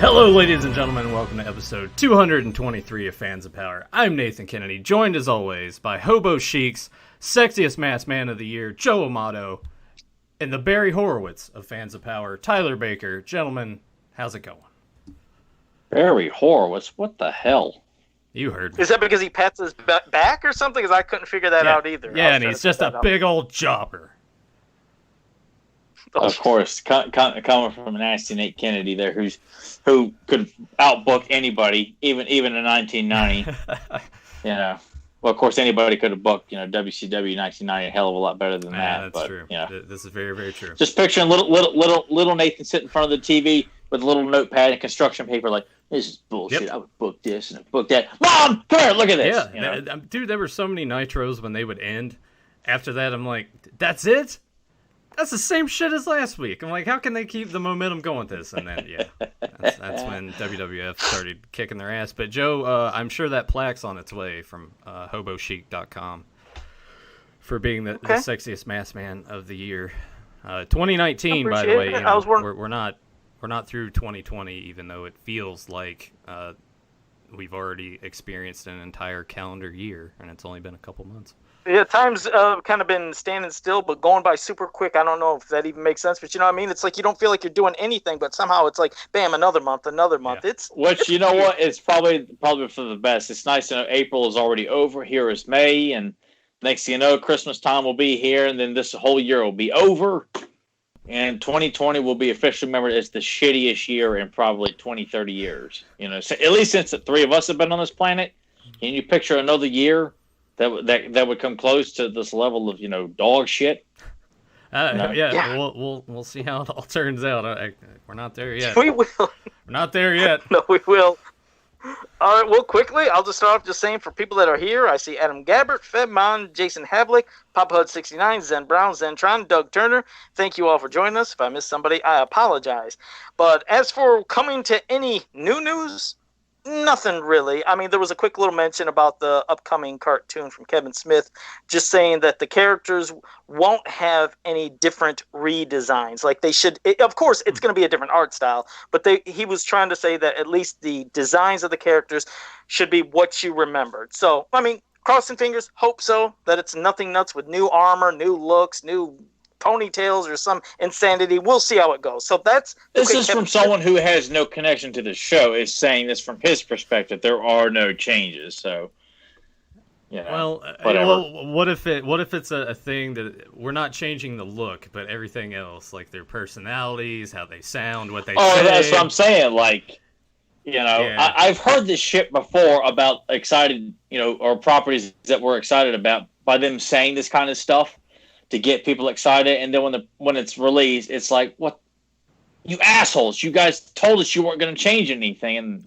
Hello, ladies and gentlemen, and welcome to episode 223 of Fans of Power. I'm Nathan Kennedy, joined as always by Hobo Chic's sexiest masked man of the year, Joe Amato, and the Barry Horowitz of Fans of Power, Tyler Baker. Gentlemen, how's it going? Barry Horowitz? What the hell? You heard me. Is that because he pats his back or something? Because I couldn't figure that out either. Yeah, and he's just a big old jobber. Of course, coming from Nasty Nate Kennedy there, who could outbook anybody, even in 1990. Well, of course, anybody could have booked, WCW 1990 a hell of a lot better than that. That's true. This is very, very true. Just picturing little Nathan sitting in front of the TV with a little notepad and construction paper, like, this is bullshit. Yep. I would book this and book that. Mom, come here, look at this. Yeah, dude, there were so many Nitros when they would end. After that, I'm like, that's it? That's the same shit as last week. I'm like, how can they keep the momentum going with this? And then, that's when WWF started kicking their ass. But, Joe, I'm sure that plaque's on its way from HoboChic.com for being the sexiest masked man of the year. 2019, by the way, we're not through 2020, even though it feels like we've already experienced an entire calendar year, and it's only been a couple months. Yeah, time's kind of been standing still, but going by super quick. I don't know if that even makes sense, but you know what I mean? It's like you don't feel like you're doing anything, but somehow it's like, bam, another month. Yeah. It's you know what? It's probably for the best. It's nice to know April is already over. Here is May, and next thing you know, Christmas time will be here, and then this whole year will be over. And 2020 will be officially remembered as the shittiest year in probably 20, 30 years. So at least since the three of us have been on this planet, can you picture another year that would come close to this level of dog shit? We'll see how it all turns out. We're not there yet. We will. We're not there yet. No, we will. All right, well, quickly, I'll just start off just saying for people that are here, I see Adam Gabbert, Fedmon, Jason Havlick, Papa Hud 69, Zen Brown, Zentron, Doug Turner. Thank you all for joining us. If I missed somebody, I apologize. But as for coming to any new news, nothing really. I mean, there was a quick little mention about the upcoming cartoon from Kevin Smith, just saying that the characters won't have any different redesigns. Like they should, of course, it's going to be a different art style, but he was trying to say that at least the designs of the characters should be what you remembered. So, I mean, crossing fingers, hope so, that it's nothing nuts with new armor, new looks, new ponytails or some insanity. We'll see how it goes. So this is from someone who has no connection to the show, is saying this from his perspective. There are no changes. So whatever. Well, what if it's a thing that we're not changing the look, but everything else, like their personalities, how they sound, what they say. Oh, that's what I'm saying. Like, I've heard this shit before about excited, or properties that we're excited about by them saying this kind of stuff to get people excited, and then when it's released, it's like, what, you assholes! You guys told us you weren't going to change anything, and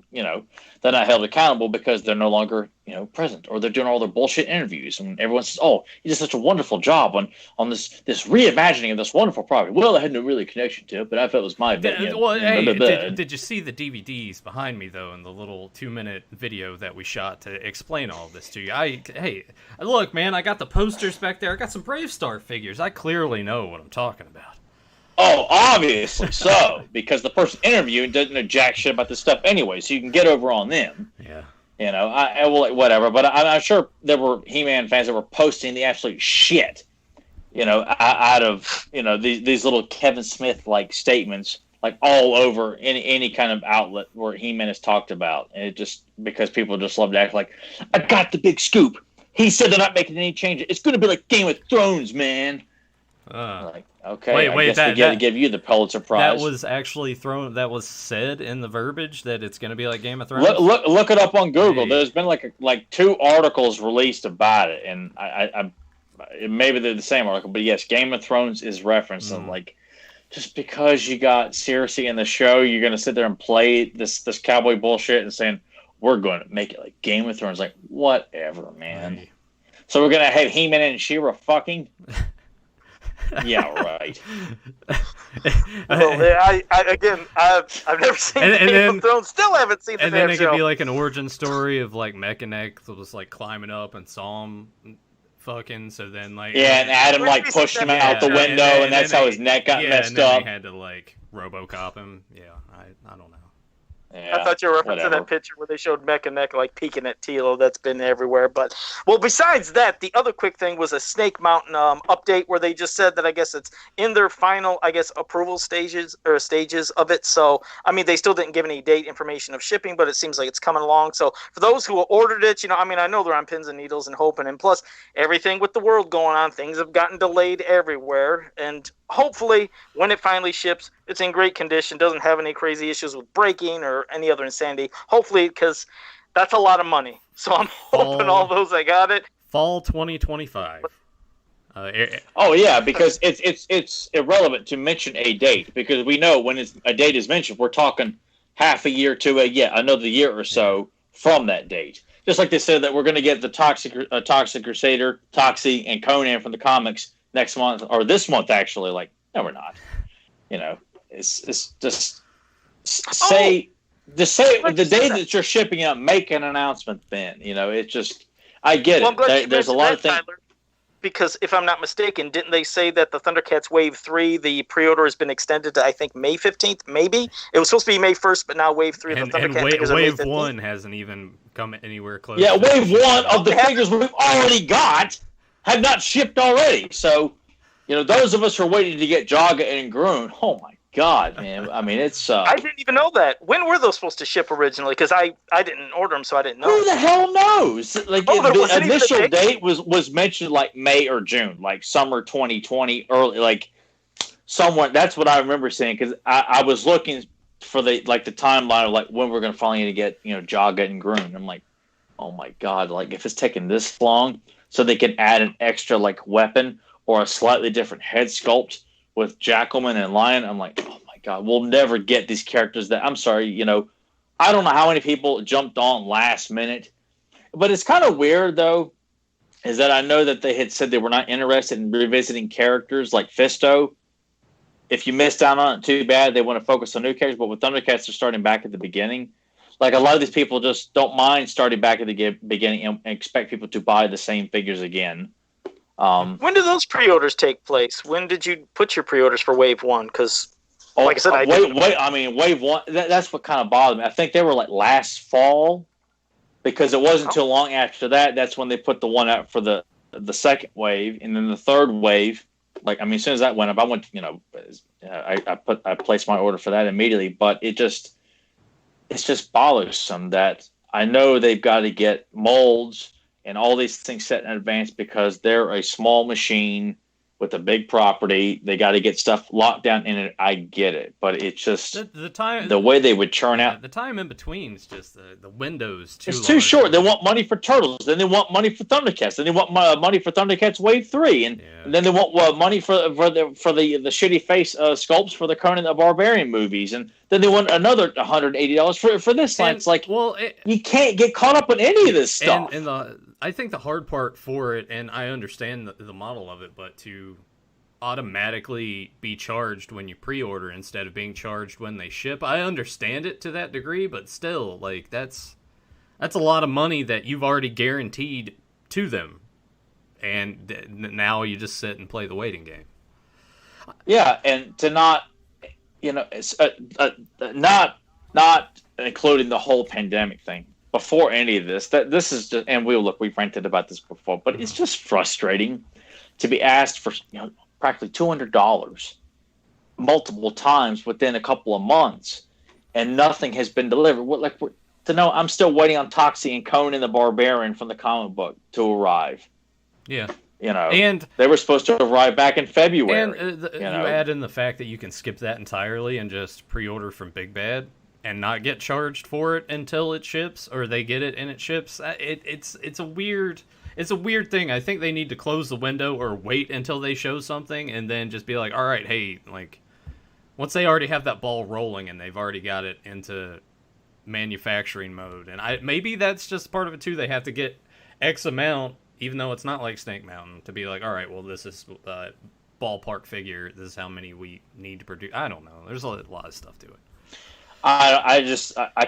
they're not held accountable because they're no longer present, or they're doing all their bullshit interviews, and everyone says, "Oh, you did such a wonderful job on this reimagining of this wonderful property." Well, I had no really connection to it, but I felt it was my opinion. Did you see the DVDs behind me though, in the little 2-minute video that we shot to explain all this to you? Hey, look, man, I got the posters back there. I got some Brave Star figures. I clearly know what I'm talking about. Oh, obviously so, because the person interviewing doesn't know jack shit about this stuff anyway, so you can get over on them. Yeah. I will, whatever, but I'm sure there were He-Man fans that were posting the absolute shit, out of, these little Kevin Smith-like statements, like all over any kind of outlet where He-Man is talked about. And it just, because people just love to act like, I got the big scoop. He said they're not making any changes. It's going to be like Game of Thrones, man. Like, okay, I guess we get to give you the Pulitzer Prize. That was actually that was said in the verbiage that it's going to be like Game of Thrones? Look it up on Google. Hey. There's been like 2 articles released about it, and I maybe they're the same article, but yes, Game of Thrones is referenced. And like, just because you got Cersei in the show, you're going to sit there and play this cowboy bullshit and saying, we're going to make it like Game of Thrones. Like, whatever, man. Hey. So we're going to have He-Man and She-Ra fucking... Yeah, right. Well, I've never seen Game of Thrones. Still haven't seen the damn show. And then it could be like an origin story of like Mechanic was like climbing up and saw him fucking. So then like and Adam like pushed him out the window, and that's how his neck got messed up. They had to like RoboCop him. Yeah, I don't know. Yeah, I thought you were referencing that picture where they showed Mech and Neck like peeking at Tilo. That's been everywhere. But besides that, the other quick thing was a Snake Mountain update where they just said that I guess it's in their final, approval stages of it. So I mean, they still didn't give any date information of shipping, but it seems like it's coming along. So for those who ordered it, I know they're on pins and needles and hoping, and plus everything with the world going on, things have gotten delayed everywhere, and hopefully when it finally ships, it's in great condition, doesn't have any crazy issues with breaking or any other insanity. Hopefully, because that's a lot of money. So I'm hoping all those I got it. Fall 2025. Oh yeah, because it's irrelevant to mention a date, because we know when a date is mentioned, we're talking half a year to another year or so from that date. Just like they said that we're going to get the Toxic Crusader, Toxie, and Conan from the comics next month, or this month actually. Like, no, we're not. It's just say the day that you're shipping out, make an announcement then. It's just, I get it. There's a lot of things. Tyler, because if I'm not mistaken, didn't they say that the Thundercats Wave 3, the pre-order has been extended to, I think, May 15th, maybe? It was supposed to be May 1st, but now Wave 3 of the Thundercats and Wave 1 hasn't even come anywhere close. Yeah, Wave 1 of the figures we've already got have not shipped already. So, those of us who are waiting to get Jaga and Groon, oh my God, man. I mean, it's... I didn't even know that. When were those supposed to ship originally? Because I didn't order them, so I didn't know. Who the hell knows? Like, the initial date was mentioned like May or June, like summer 2020, early, like somewhere. That's what I remember saying, because I was looking for the timeline of like when we're going to finally get, Jaga and Groon. I'm like, oh my God, like if it's taking this long so they can add an extra like weapon or a slightly different head sculpt with Jackalman and Lion, I'm like, oh my God, we'll never get these characters that, I'm sorry, I don't know how many people jumped on last minute, but it's kind of weird though, is that I know that they had said they were not interested in revisiting characters like Fisto. If you missed out on it, too bad. They want to focus on new characters, but with Thundercats, they're starting back at the beginning. Like a lot of these people just don't mind starting back at the beginning and expect people to buy the same figures again. When do those pre-orders take place? When did you put your pre-orders for Wave 1? Because, like I said, Wave 1, that's what kind of bothered me. I think they were like last fall, because it wasn't too long after that. That's when they put the one out for the second wave, and then the third wave. Like, I mean, as soon as that went up, I went, I placed my order for that immediately. But it's just bothersome that I know they've got to get molds and all these things set in advance because they're a small machine with a big property. They got to get stuff locked down in it. I get it, but it's just the way they would churn out. The time in between is just the windows too. It's too short. They want money for Turtles, then they want money for Thundercats, then they want money for Thundercats Wave 3, and then they want money for the shitty face sculpts for the Conan the Barbarian movies, and then they want another $180 for this line. It's like, you can't get caught up in any of this stuff. And I think the hard part for it, and I understand the model of it, but to automatically be charged when you pre-order instead of being charged when they ship, I understand it to that degree, but still, like, that's a lot of money that you've already guaranteed to them, and now you just sit and play the waiting game. Yeah, and to not, it's not including the whole pandemic thing. Before any of this, this is just, and we've ranted about this before, but it's just frustrating to be asked for practically $200 multiple times within a couple of months, and nothing has been delivered. I'm still waiting on Toxie and Conan the Barbarian from the comic book to arrive. Yeah, and they were supposed to arrive back in February. And you add in the fact that you can skip that entirely and just pre-order from Big Bad and not get charged for it until it ships, or they get it and it ships. It's a weird thing. I think they need to close the window or wait until they show something and then just be like, all right, hey, like, once they already have that ball rolling and they've already got it into manufacturing mode, and maybe that's just part of it too. They have to get X amount, even though it's not like Snake Mountain, to be like, all right, well, this is ballpark figure. This is how many we need to produce. I don't know. There's a lot of stuff to it. I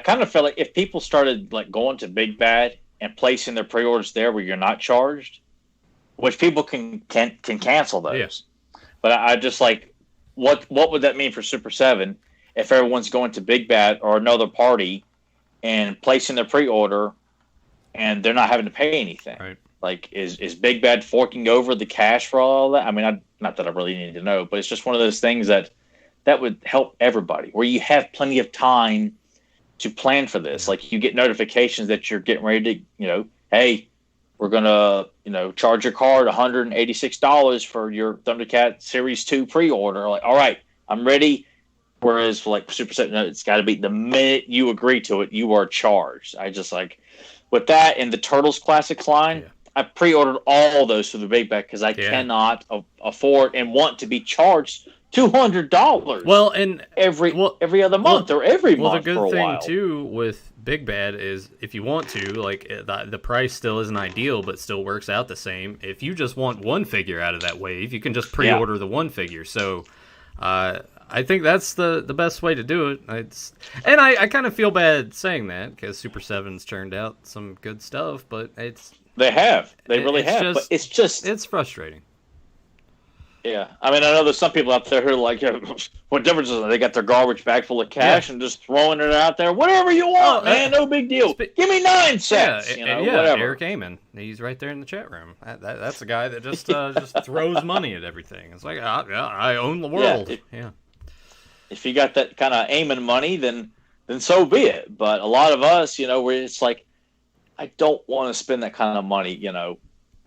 kind of feel like if people started like going to Big Bad and placing their pre-orders there where you're not charged, which people can cancel those. Yes. But I just like, what would that mean for Super 7? if everyone's going to Big Bad or another party and placing their pre-order and they're not having to pay anything. Right. Like, is Big Bad forking over the cash for all that? I mean, not that I really need to know, but it's just one of those things that would help everybody, where you have plenty of time to plan for this. Like, you get notifications that you're getting ready to, hey, we're going to, charge your card $186 for your Thundercat Series 2 pre-order. Like, all right, I'm ready. Whereas for like Super Set, it's got to be the minute you agree to it, you are charged. I just with that and the Turtles Classics line, I pre-ordered all those for the Big Bag because I cannot afford and want to be charged $200. Well, and every other month or every month for a while. Well, the good thing too with Big Bad is if you want to, like, the price still isn't ideal, but still works out the same. If you just want one figure out of that wave, you can just pre-order the one figure. So, I think that's the best way to do it. I kind of feel bad saying that because Super 7's turned out some good stuff, but they really have. But it's frustrating. Yeah, I mean, I know there's some people out there who are like, what difference is it? They got their garbage bag full of cash and just throwing it out there. Whatever you want, man, no big deal. Give me 9 cents. Whatever. Eric Amon, he's right there in the chat room. That's a guy that just throws money at everything. It's like, I own the world. If you got that kind of Amon money, then so be it. But a lot of us, where it's like, I don't want to spend that kind of money,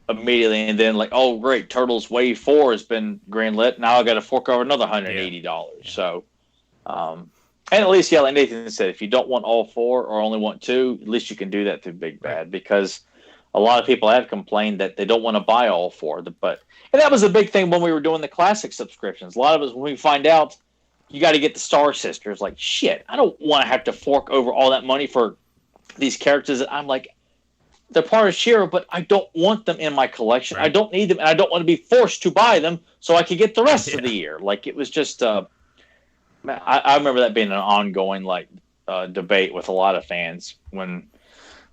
immediately, and then like, oh great, Turtles Wave 4 has been greenlit. Now I got to fork over another $180. Yeah. So, and at least, like Nathan said, if you don't want all 4 or only want 2, at least you can do that through Big Bad, because a lot of people have complained that they don't want to buy all 4. And that was a big thing when we were doing the classic subscriptions. A lot of us, when we find out you got to get the Star Sisters, like, shit, I don't want to have to fork over all that money for these characters that I'm like, they're part of Shiro, but I don't want them in my collection. Right. I don't need them, and I don't want to be forced to buy them so I can get the rest of the year. Like, it was just, I remember that being an ongoing debate with a lot of fans when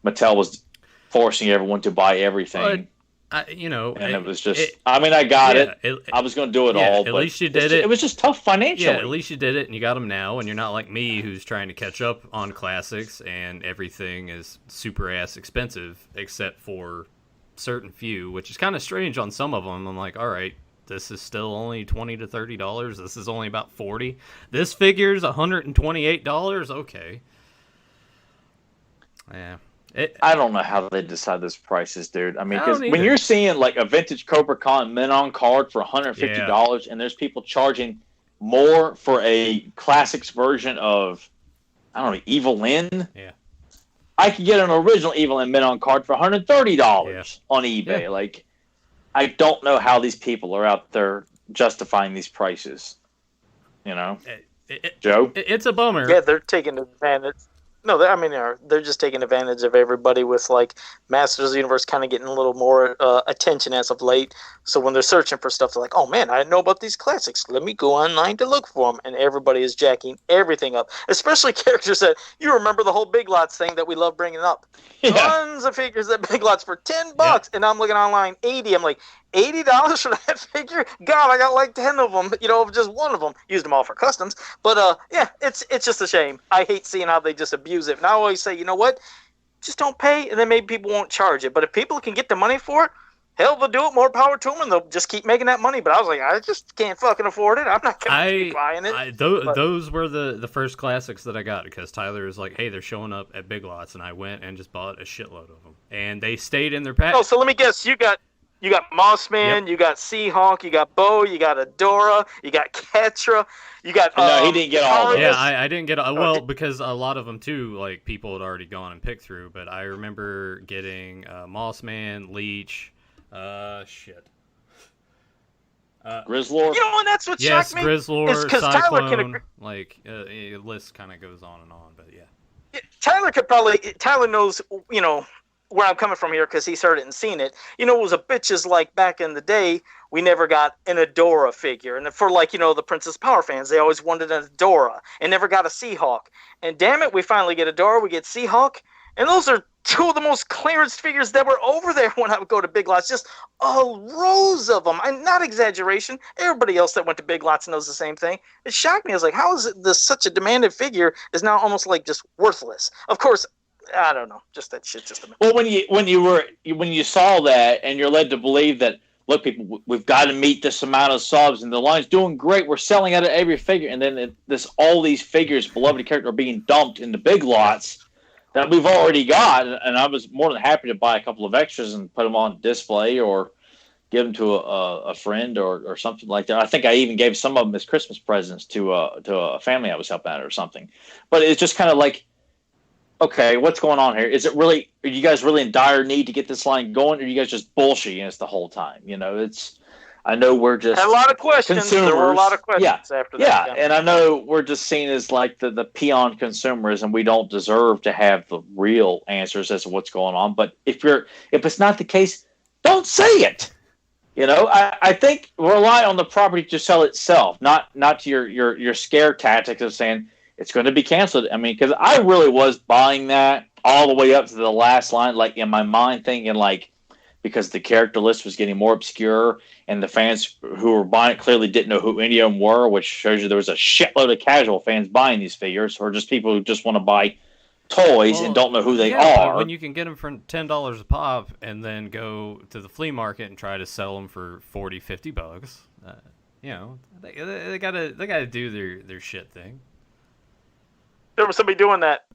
Mattel was forcing everyone to buy everything. And it was just, I got it. I was going to do it all. At least you did it. It was just tough financially. Yeah, at least you did it, and you got them now, and you're not like me who's trying to catch up on classics, and everything is super-ass expensive, except for certain few, which is kind of strange on some of them. I'm like, all right, this is still only $20 to $30. This is only about $40. This figure's $128. Okay. Yeah. I don't know how they decide those prices, dude. I mean, because when you're seeing like a vintage Cobra Khan mint on card for $150, and there's people charging more for a classics version of, I don't know, Evil Lyn. Yeah. I could get an original Evil Lyn mint on card for $130 on eBay. Yeah. Like, I don't know how these people are out there justifying these prices. Joe? It's a bummer. Yeah, they're taking advantage. No, they're just taking advantage of everybody with, like, Masters of the Universe kind of getting a little more attention as of late. So when they're searching for stuff, they're like, oh, man, I didn't know about these classics. Let me go online to look for them. And everybody is jacking everything up, especially characters that you remember the whole Big Lots thing that we love bringing up. Yeah. Tons of figures at Big Lots for $10, and I'm looking online, $80. I'm like, $80 for that figure? God, I got like 10 of them, just one of them. Used them all for customs. But, it's just a shame. I hate seeing how they just abuse it. And I always say, you know what? Just don't pay, and then maybe people won't charge it. But if people can get the money for it, hell, they'll do it. More power to them, and they'll just keep making that money. But I was like, I just can't fucking afford it. I'm not going to keep buying it. Those were the first classics that I got, because Tyler was like, hey, they're showing up at Big Lots, and I went and just bought a shitload of them. And they stayed in their pack. Oh, so let me guess. You got Mossman, you got Seahawk, you got Bo, you got Adora, you got Ketra, you got... no, he didn't get all of them. Yeah, I didn't get... Well, because a lot of them, too, like, people had already gone and picked through, but I remember getting Mossman, Leech, shit. Grizzlord? And that's what shocked me. Yes, Grizzlord, Cyclone, list kind of goes on and on, but yeah. Tyler knows, where I'm coming from here, because he's heard it and seen it. It was a bitches like back in the day, we never got an Adora figure. And for the Princess Power fans, they always wanted an Adora and never got a Seahawk. And damn it, we finally get Adora, we get Seahawk, And those are two of the most clearance figures that were over there when I would go to Big Lots. Just rows of them. And not exaggeration. Everybody else that went to Big Lots knows the same thing. It shocked me. I was like, how is it this such a demanded figure is now almost like just worthless? Of course, I don't know. Just that shit. Just a minute. Well, when you saw that, and you're led to believe that, look, people, we've got to meet this amount of subs, and the line's doing great. We're selling out of every figure, and then all these figures, beloved character, are being dumped into Big Lots that we've already got. And I was more than happy to buy a couple of extras and put them on display or give them to a friend or something like that. I think I even gave some of them as Christmas presents to a family I was helping out or something. But it's just kind of like, okay, what's going on here? Are you guys really in dire need to get this line going, or are you guys just bullshitting us the whole time? I know we're just a lot of questions. Consumers. There were a lot of questions after that. Yeah, and I know we're just seen as like the peon consumers, and we don't deserve to have the real answers as to what's going on. But if it's not the case, don't say it. I think rely on the property to sell itself, not to your scare tactics of saying it's going to be canceled. I mean, because I really was buying that all the way up to the last line, like in my mind thinking like, because the character list was getting more obscure and the fans who were buying it clearly didn't know who any of them were, which shows you there was a shitload of casual fans buying these figures, or just people who just want to buy toys and don't know who they are. When you can get them for $10 a pop and then go to the flea market and try to sell them for $40-$50, they gotta do their shit thing. There was somebody doing that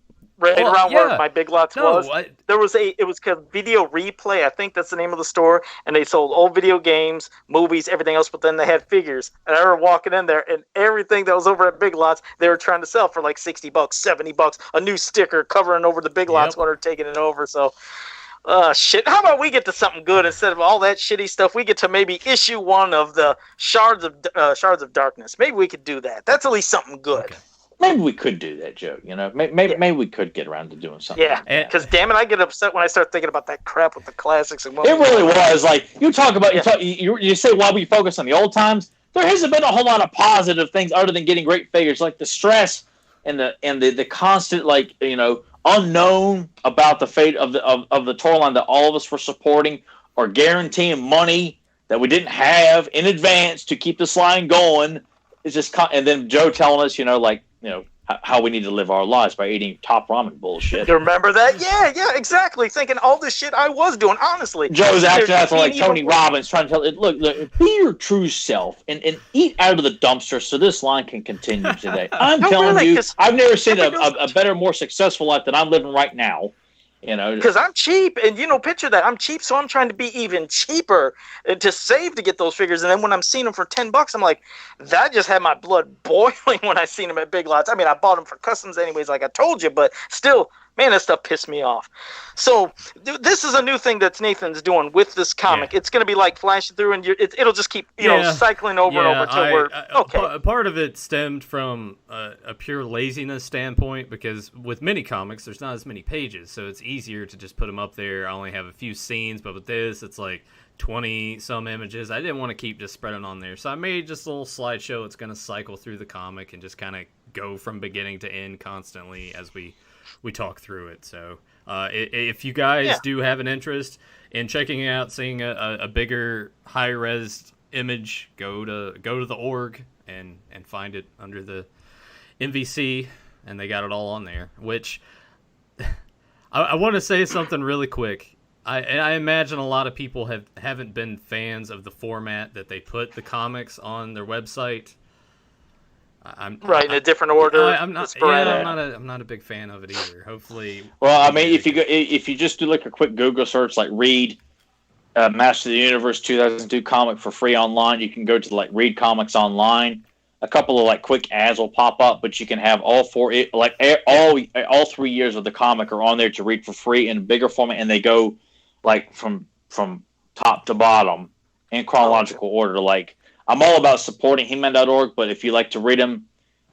around where my Big Lots was. It was called Video Replay. I think that's the name of the store. And they sold old video games, movies, everything else. But then they had figures. And I remember walking in there, and everything that was over at Big Lots, they were trying to sell for like $60, $70, a new sticker covering over the Big Lots when they're taking it over. So, shit. How about we get to something good instead of all that shitty stuff? We get to maybe issue 1 of the Shards of Darkness. Maybe we could do that. That's at least something good. Okay. Maybe we could do that, Joe. Maybe we could get around to doing something. Yeah, because damn it, I get upset when I start thinking about that crap with the classics. And it really was like you talk about you say why we focus on the old times. There hasn't been a whole lot of positive things other than getting great figures, like the stress and the constant unknown about the fate of the toy line that all of us were supporting or guaranteeing money that we didn't have in advance to keep this line going. It's just and then Joe telling us how we need to live our lives by eating top ramen bullshit. You remember that? Yeah, exactly. Thinking all this shit I was doing, honestly. Joe's acting like Tony Robbins, trying to tell it, look, be your true self and eat out of the dumpster so this line can continue today. I'm telling you, I've never seen a better, more successful life than I'm living right now. Because I'm cheap, and picture that. I'm cheap, so I'm trying to be even cheaper to save to get those figures. And then when I'm seeing them for $10, I'm like, that just had my blood boiling when I seen them at Big Lots. I mean, I bought them for customs anyways, like I told you, but still, man, that stuff pissed me off. So this is a new thing that Nathan's doing with this comic. Yeah. It's going to be like flashing through, and it'll just keep cycling over and over until we're okay. Part of it stemmed from a pure laziness standpoint, because with mini comics, there's not as many pages, so it's easier to just put them up there. I only have a few scenes, but with this, it's like 20 some images. I didn't want to keep just spreading on there, so I made just a little slideshow. It's going to cycle through the comic and just kind of go from beginning to end constantly as we talk through it. So if you guys do have an interest in checking it out, seeing a bigger high-res image, go to the org and find it under the MVC, and they got it all on there. Which I want to say something really quick. I imagine a lot of people haven't been fans of the format that they put the comics on their website. In a different order. I'm not a big fan of it either. Hopefully. Well, I mean, if you just do like a quick Google search, like read Master of the Universe 2002 comic for free online, you can go to like read comics online. A couple of like quick ads will pop up, but you can have all 3 years of the comic are on there to read for free in a bigger format, and they go like from top to bottom in chronological order. Like, I'm all about supporting He-Man.org, but if you like to read them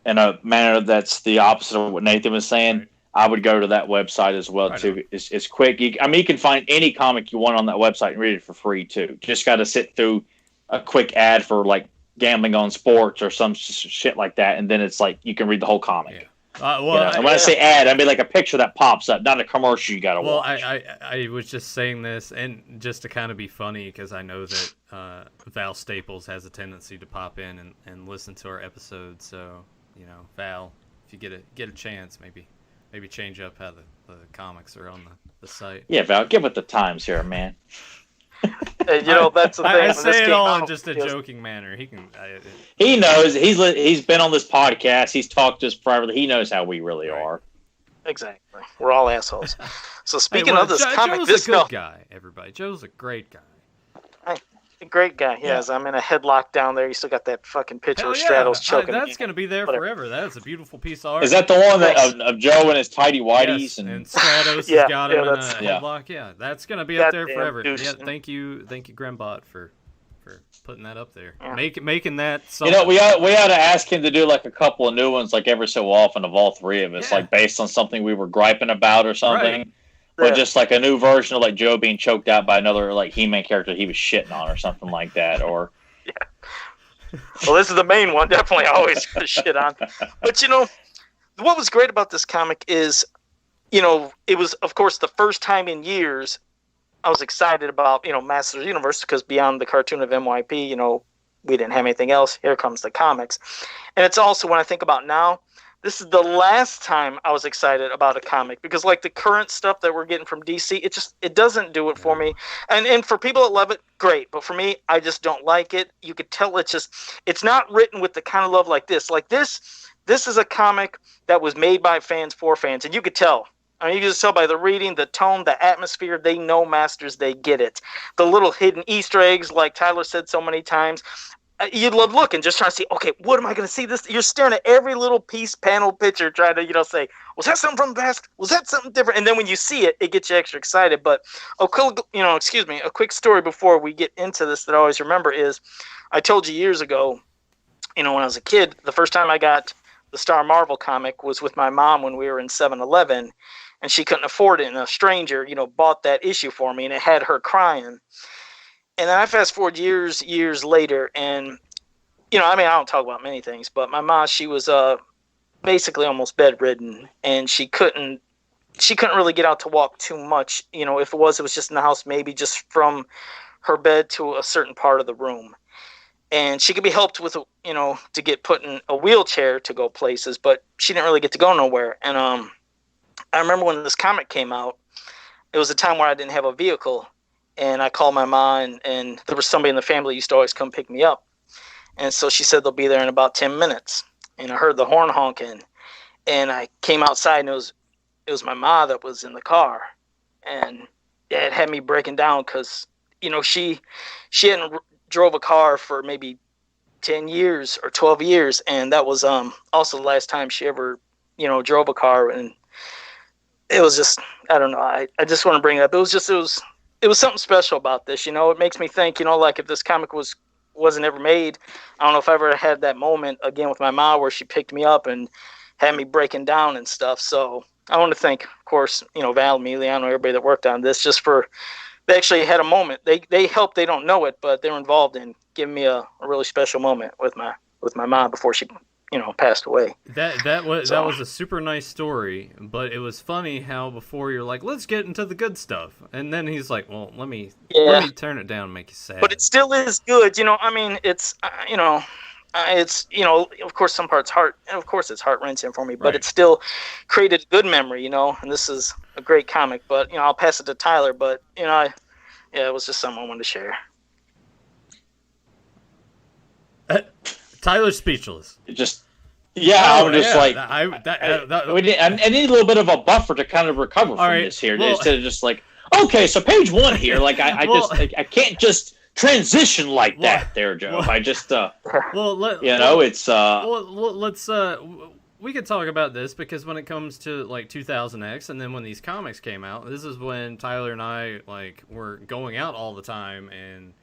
in a manner that's the opposite of what Nathan was saying, I would go to that website as well, too. It's quick. You can find any comic you want on that website and read it for free, too. Just got to sit through a quick ad for, like, gambling on sports or some shit like that, and then it's like you can read the whole comic. And when I say ad, I mean like a picture that pops up, not a commercial you got to watch. I was just saying this, and just to kind of be funny, because I know that Val Staples has a tendency to pop in and listen to our episodes. So, Val, if you get a chance, maybe change up how the comics are on the site. Yeah, Val, give it the times here, man. That's the thing. I say it all in just a joking manner. He knows. He's been on this podcast. He's talked to us privately. He knows how we really are. Exactly. We're all assholes. So speaking of this comic, Joe's a good guy, everybody. Joe's a great guy. Great guy. Yes, I'm in a headlock down there. You still got that fucking picture of Stratos choking me. That's going to be there forever. That is a beautiful piece of art. Is that the one of Joe and his tidy whities? Yes, and Stratos has got him in a headlock. Yeah, that's going to be up there forever. Yeah, thank you, Grembot, for putting that up there. Yeah. Making that something. We ought to ask him to do like a couple of new ones, like every so often, of all three of us, like based on something we were griping about or something. Right. Or just like a new version of like Joe being choked out by another like He-Man character he was shitting on or something like that. Or well, this is the main one. Definitely always got shit on. But what was great about this comic is, it was of course the first time in years I was excited about Masters of the Universe, because beyond the cartoon of MYP, we didn't have anything else. Here comes the comics, and it's also when I think about now. This is the last time I was excited about a comic, because like the current stuff that we're getting from DC, it doesn't do it for me. And for people that love it, great. But for me, I just don't like it. You could tell it's not written with the kind of love like this. Like this is a comic that was made by fans for fans. And you could tell. I mean, you can just tell by the reading, the tone, the atmosphere. They know Masters. They get it. The little hidden Easter eggs, like Tyler said so many times. You'd love looking, just trying to see, okay, what am I going to see? This, you're staring at every little piece, panel, picture, trying to, say, was that something from the past? Was that something different? And then when you see it, it gets you extra excited. But, a quick story before we get into this that I always remember is, I told you years ago, when I was a kid, the first time I got the Star Marvel comic was with my mom when we were in 7-Eleven, and she couldn't afford it, and a stranger, bought that issue for me, and it had her crying. And then I fast forward years later, and, I don't talk about many things, but my mom, she was basically almost bedridden, and she couldn't really get out to walk too much. If it was just in the house, maybe just from her bed to a certain part of the room. And she could be helped with, to get put in a wheelchair to go places, but she didn't really get to go nowhere. And I remember when this comic came out, it was a time where I didn't have a vehicle. And I called my mom, and there was somebody in the family who used to always come pick me up. And so she said they'll be there in about 10 minutes. And I heard the horn honking. And I came outside, and it was my mom that was in the car. And it had me breaking down because, she hadn't drove a car for maybe 10 years or 12 years. And that was also the last time she ever, drove a car. And it was just, I don't know. I just want to bring it up. It was something special about this, It makes me think, like if this comic wasn't ever made, I don't know if I ever had that moment again with my mom where she picked me up and had me breaking down and stuff. So I want to thank, of course, Val, Emiliano, everybody that worked on this, just for they actually had a moment. They helped. They don't know it, but they were involved in giving me a really special moment with my mom before she passed away. That was a super nice story, but it was funny how before you're like, let's get into the good stuff, and then he's like, well, let me turn it down and make you sad. But it still is good, it's it's of course some parts it's heart-wrenching for me, but it still created a good memory, and this is a great comic. But I'll pass it to Tyler, but it was just something I wanted to share. Tyler's speechless. I need a little bit of a buffer to kind of recover from this here, instead of just like, okay, so page one here, like I can't just transition like that, there, Joe. I just let's we could talk about this, because when it comes to like 2000X, and then when these comics came out, this is when Tyler and I were going out all the time, and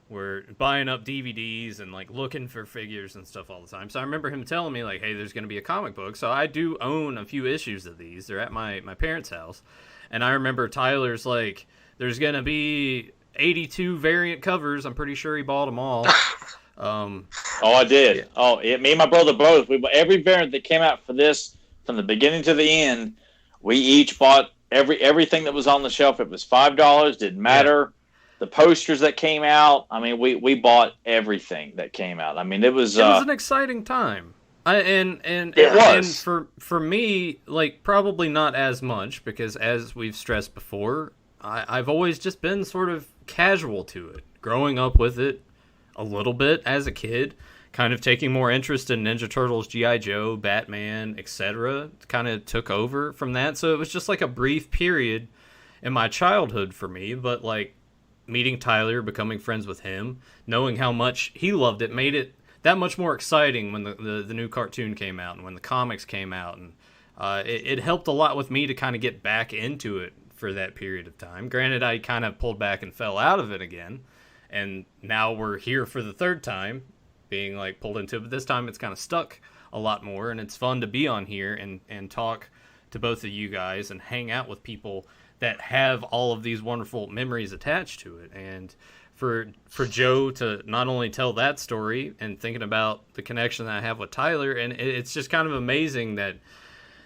we're buying up DVDs and looking for figures and stuff all the time. So I remember him telling me hey, there's going to be a comic book. So I do own a few issues of these. They're at my parents' house. And I remember Tyler's there's going to be 82 variant covers. I'm pretty sure he bought them all. I did. Yeah. Me and my brother both. Every variant that came out for this from the beginning to the end. We each bought everything that was on the shelf. It was $5. Didn't matter. The posters that came out. I mean, we bought everything that came out. I mean, it was an exciting time. And for me, like, probably not as much, because as we've stressed before, I've always just been sort of casual to it, growing up with it a little bit as a kid, kind of taking more interest in Ninja Turtles, G.I. Joe, Batman, etc. Kind of took over from that. So it was just like a brief period in my childhood for me, but like meeting Tyler, becoming friends with him, knowing how much he loved it, made it that much more exciting when the new cartoon came out and when the comics came out. And it helped a lot with me to kind of get back into it for that period of time. Granted, I kind of pulled back and fell out of it again. And now we're here for the third time, being like pulled into it. But this time it's kind of stuck a lot more. And it's fun to be on here and talk to both of you guys and hang out with people that have all of these wonderful memories attached to it. And for Joe to not only tell that story and thinking about the connection that I have with Tyler, and it's just kind of amazing that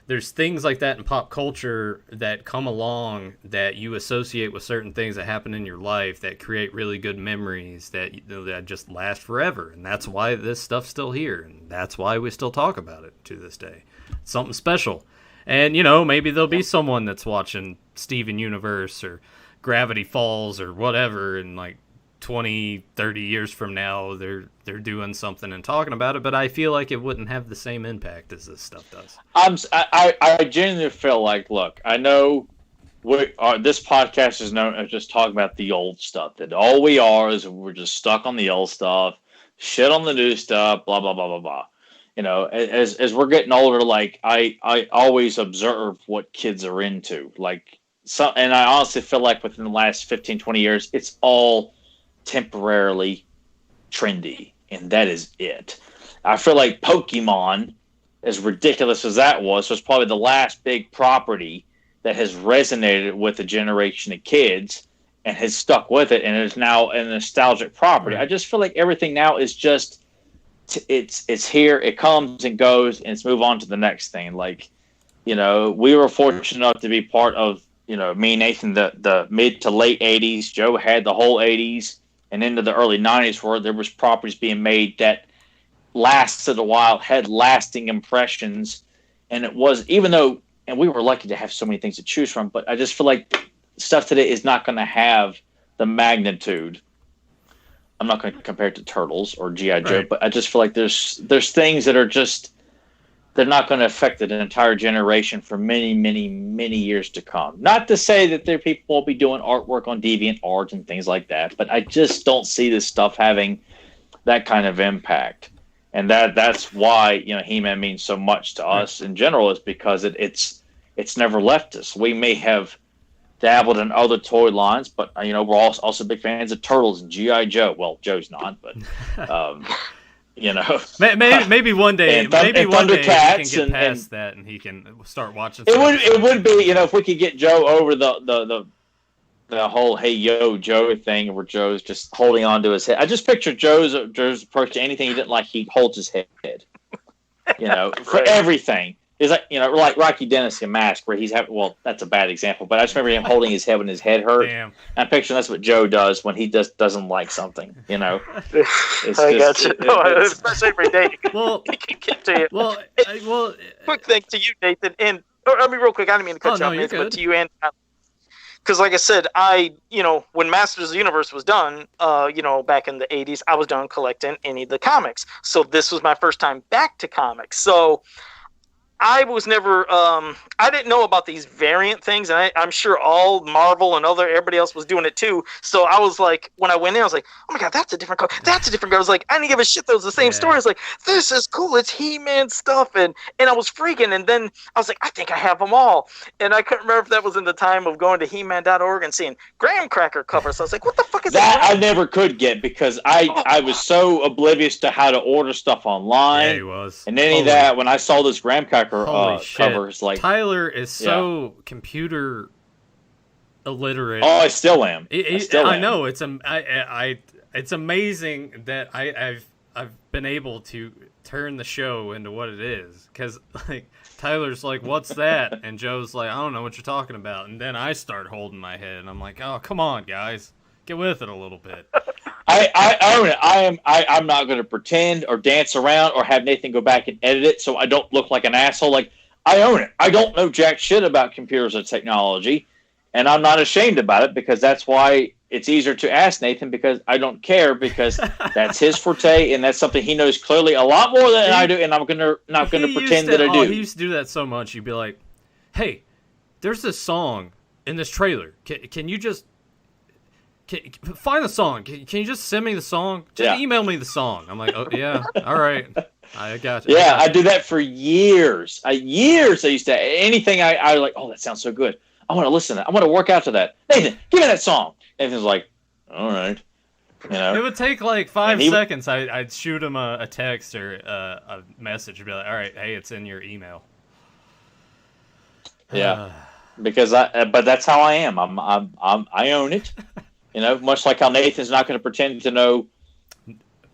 there's things like that in pop culture that come along that you associate with certain things that happen in your life that create really good memories that, you know, that just last forever. And that's why this stuff's still here. And that's why we still talk about it to this day. It's something special. And, you know, maybe there'll be someone that's watching Steven Universe or Gravity Falls or whatever, and like 20, 30 years from now, they're doing something and talking about it, but I feel like it wouldn't have the same impact as this stuff does. I genuinely feel like, look, I know this podcast is known as just talking about the old stuff, that all we are is we're just stuck on the old stuff, shit on the new stuff, blah, blah, blah, blah, blah. You know, as we're getting older, like, I always observe what kids are into. Like, and I honestly feel like within the last 15, 20 years, it's all temporarily trendy, and that is it. I feel like Pokemon, as ridiculous as that was probably the last big property that has resonated with a generation of kids and has stuck with it and is now a nostalgic property. Right. I just feel like everything now is just it's here, it comes and goes, and it's move on to the next thing. Like, you know, we were fortunate enough to be part of, you know, me and Nathan, the mid to late 80s. Joe had the whole 80s and into the early 90s, where there was properties being made that lasted a while, had lasting impressions. And it was, even though, and we were lucky to have so many things to choose from, but I just feel like stuff today is not going to have the magnitude. I'm not going to compare it to Turtles or G.I. Joe, but I just feel like there's things that are just, they're not going to affect an entire generation for many, many, many years to come. Not to say that there people will be doing artwork on DeviantArt and things like that, but I just don't see this stuff having that kind of impact. And that's why, you know, He-Man means so much to us in general, is because it's never left us. We may have dabbled in other toy lines, but, you know, we're also big fans of Turtles and G.I. Joe. Well, Joe's not, but you know, maybe one day, he can get past that and he can start watching. It would be, you know, if we could get Joe over the whole "Hey Yo Joe" thing, where Joe's just holding on to his head. I just picture Joe's approach to anything he didn't like. He holds his head, you know, for everything. It's like, you know, like Rocky Dennis in Mask, where he's having, well, that's a bad example, but I just remember him holding his head when his head hurt. Damn. I'm picturing that's what Joe does when he doesn't like something, you know. It's I got you. Especially every day. Well, he can get to you. Well, quick thing to you, Nathan, and I mean, real quick, I didn't mean to cut you off, Nathan, but to you and because, like I said, you know, when Masters of the Universe was done, you know, back in the 80s, I was done collecting any of the comics. So this was my first time back to comics. So I was never, I didn't know about these variant things, and I'm sure all Marvel and everybody else was doing it too. So I was like, when I went in, I was like, oh my God, that's a different color. That's a different color. I was like, I didn't give a shit that was the same story. I was like, this is cool. It's He-Man stuff. And I was freaking. And then I was like, I think I have them all. And I couldn't remember if that was in the time of going to He-Man.org and seeing graham cracker covers. So I was like, what the fuck is that? I never could get, because I was so oblivious to how to order stuff online. Yeah, he was. And any of that, when I saw this graham cracker covers, like, Tyler is so computer illiterate. Oh, I still am. I know it's it's amazing that I've been able to turn the show into what it is. Because, like, Tyler's like, what's that? And Joe's like, I don't know what you're talking about. And then I start holding my head, and I'm like, oh, come on, guys. Get with it a little bit. I own it. I'm not going to pretend or dance around or have Nathan go back and edit it so I don't look like an asshole. Like, I own it. I don't know jack shit about computers or technology, and I'm not ashamed about it because that's why it's easier to ask Nathan because I don't care because that's his forte and that's something he knows clearly a lot more than I do, and I'm not gonna pretend that I do. He used to do that so much. You'd be like, "Hey, there's this song in this trailer. Can you just find the song? Can you just send me the song? Just email me the song." I'm like, "Oh yeah, all right, I got you." Yeah, I do that for years. Years I used to anything I like. Oh, that sounds so good. I want to listen to that. I want to work out to that. Nathan, give me that song. Nathan's like, all right. You know, it would take like 5 seconds. I'd shoot him a text or a message and be like, all right, hey, it's in your email. Yeah, because but that's how I am. I own it. You know, much like how Nathan's not going to pretend to know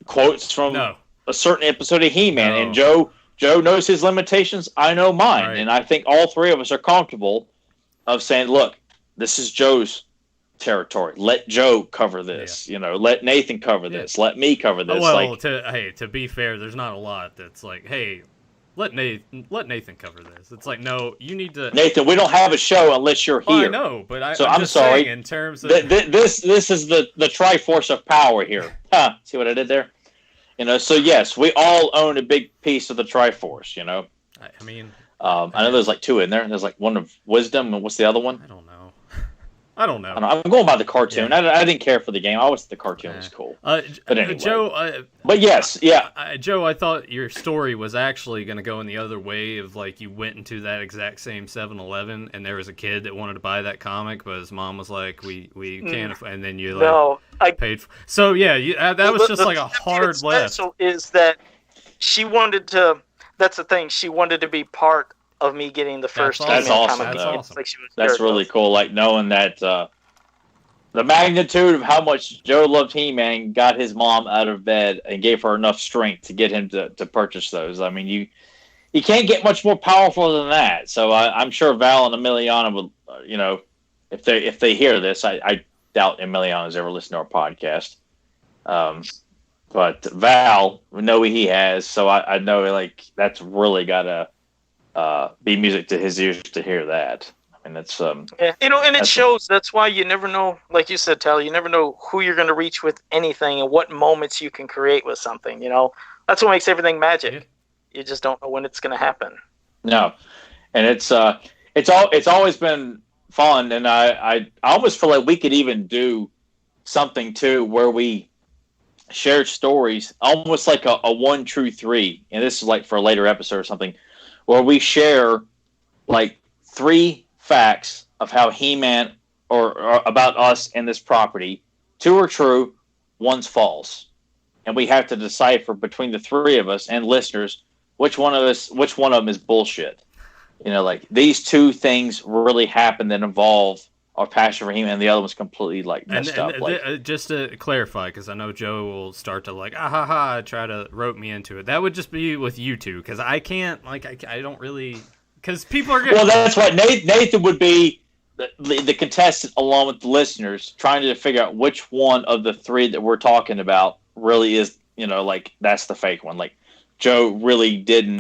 quotes from a certain episode of He-Man, and Joe knows his limitations. I know mine, and I think all three of us are comfortable of saying, look, this is Joe's territory. Let Joe cover this. You know, let Nathan cover this. Let me cover this. Well, to be fair, there's not a lot that's like, hey, let Nathan cover this. It's like, no, you need to. Nathan, we don't have a show unless you're here. I know, but I'm just sorry. saying in terms of this is the Triforce of power here. Huh? See what I did there? You know, so yes, we all own a big piece of the Triforce. You know, I mean, I know there's like two in there. There's like one of wisdom, and what's the other one? I don't know. I don't know. I'm going by the cartoon. Yeah. I didn't care for the game. I always thought the cartoon was cool. But anyway. Joe, but yes, yeah. Joe, I thought your story was actually going to go in the other way of like you went into that exact same 7-Eleven and there was a kid that wanted to buy that comic, but his mom was like, we can't, and then you paid for. So yeah, that was just like a hard left. Special is that she wanted to. That's the thing. She wanted to be part of me getting the first. That's awesome. That's awesome. Like that's really cool. Like knowing that the magnitude of how much Joe loved He-Man got his mom out of bed and gave her enough strength to get him to purchase those. I mean, you can't get much more powerful than that. So I'm sure Val and Emiliana would, you know, if they hear this, I doubt Emiliana's ever listened to our podcast. But Val, we know he has, so I know like that's really gotta be music to his ears to hear that. I mean, that's yeah, you know, and it shows. That's why you never know, like you said, Tyler. You never know who you're going to reach with anything and what moments you can create with something. You know, that's what makes everything magic. Yeah. You just don't know when it's going to happen. No, and it's always been fun, and I almost feel like we could even do something too where we share stories, almost like a 1, 2, 3, and this is like for a later episode or something, where we share like 3 facts of how He-Man or about us and this property. 2 are true, 1's false, and we have to decipher between the 3 of us and listeners which one of them is bullshit. You know, like these 2 things really happen that involve our passion for He-Man, and the other one's completely like messed up. Just to clarify, because I know Joe will start to like try to rope me into it. That would just be with you 2, because I can't I don't really, because people are getting. Well, that's why Nathan would be the contestant along with the listeners, trying to figure out which one of the 3 that we're talking about really is, you know, like that's the fake one. Like Joe really didn't,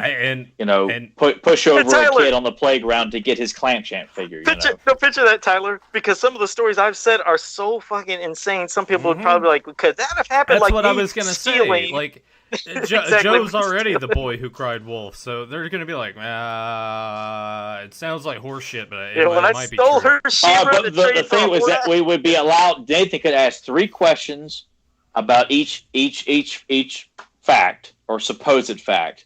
push over a kid on the playground to get his Clamchamp figure. Picture that, Tyler, because some of the stories I've said are so fucking insane. Some people would probably be like, could that have happened? That's like what I was going to say. Like, exactly. Joe's already the boy who cried wolf, so they're going to be like, it sounds like horse shit, but it might be true. Her but the thing was that we would be allowed, Nathan could ask 3 questions about each fact or supposed fact,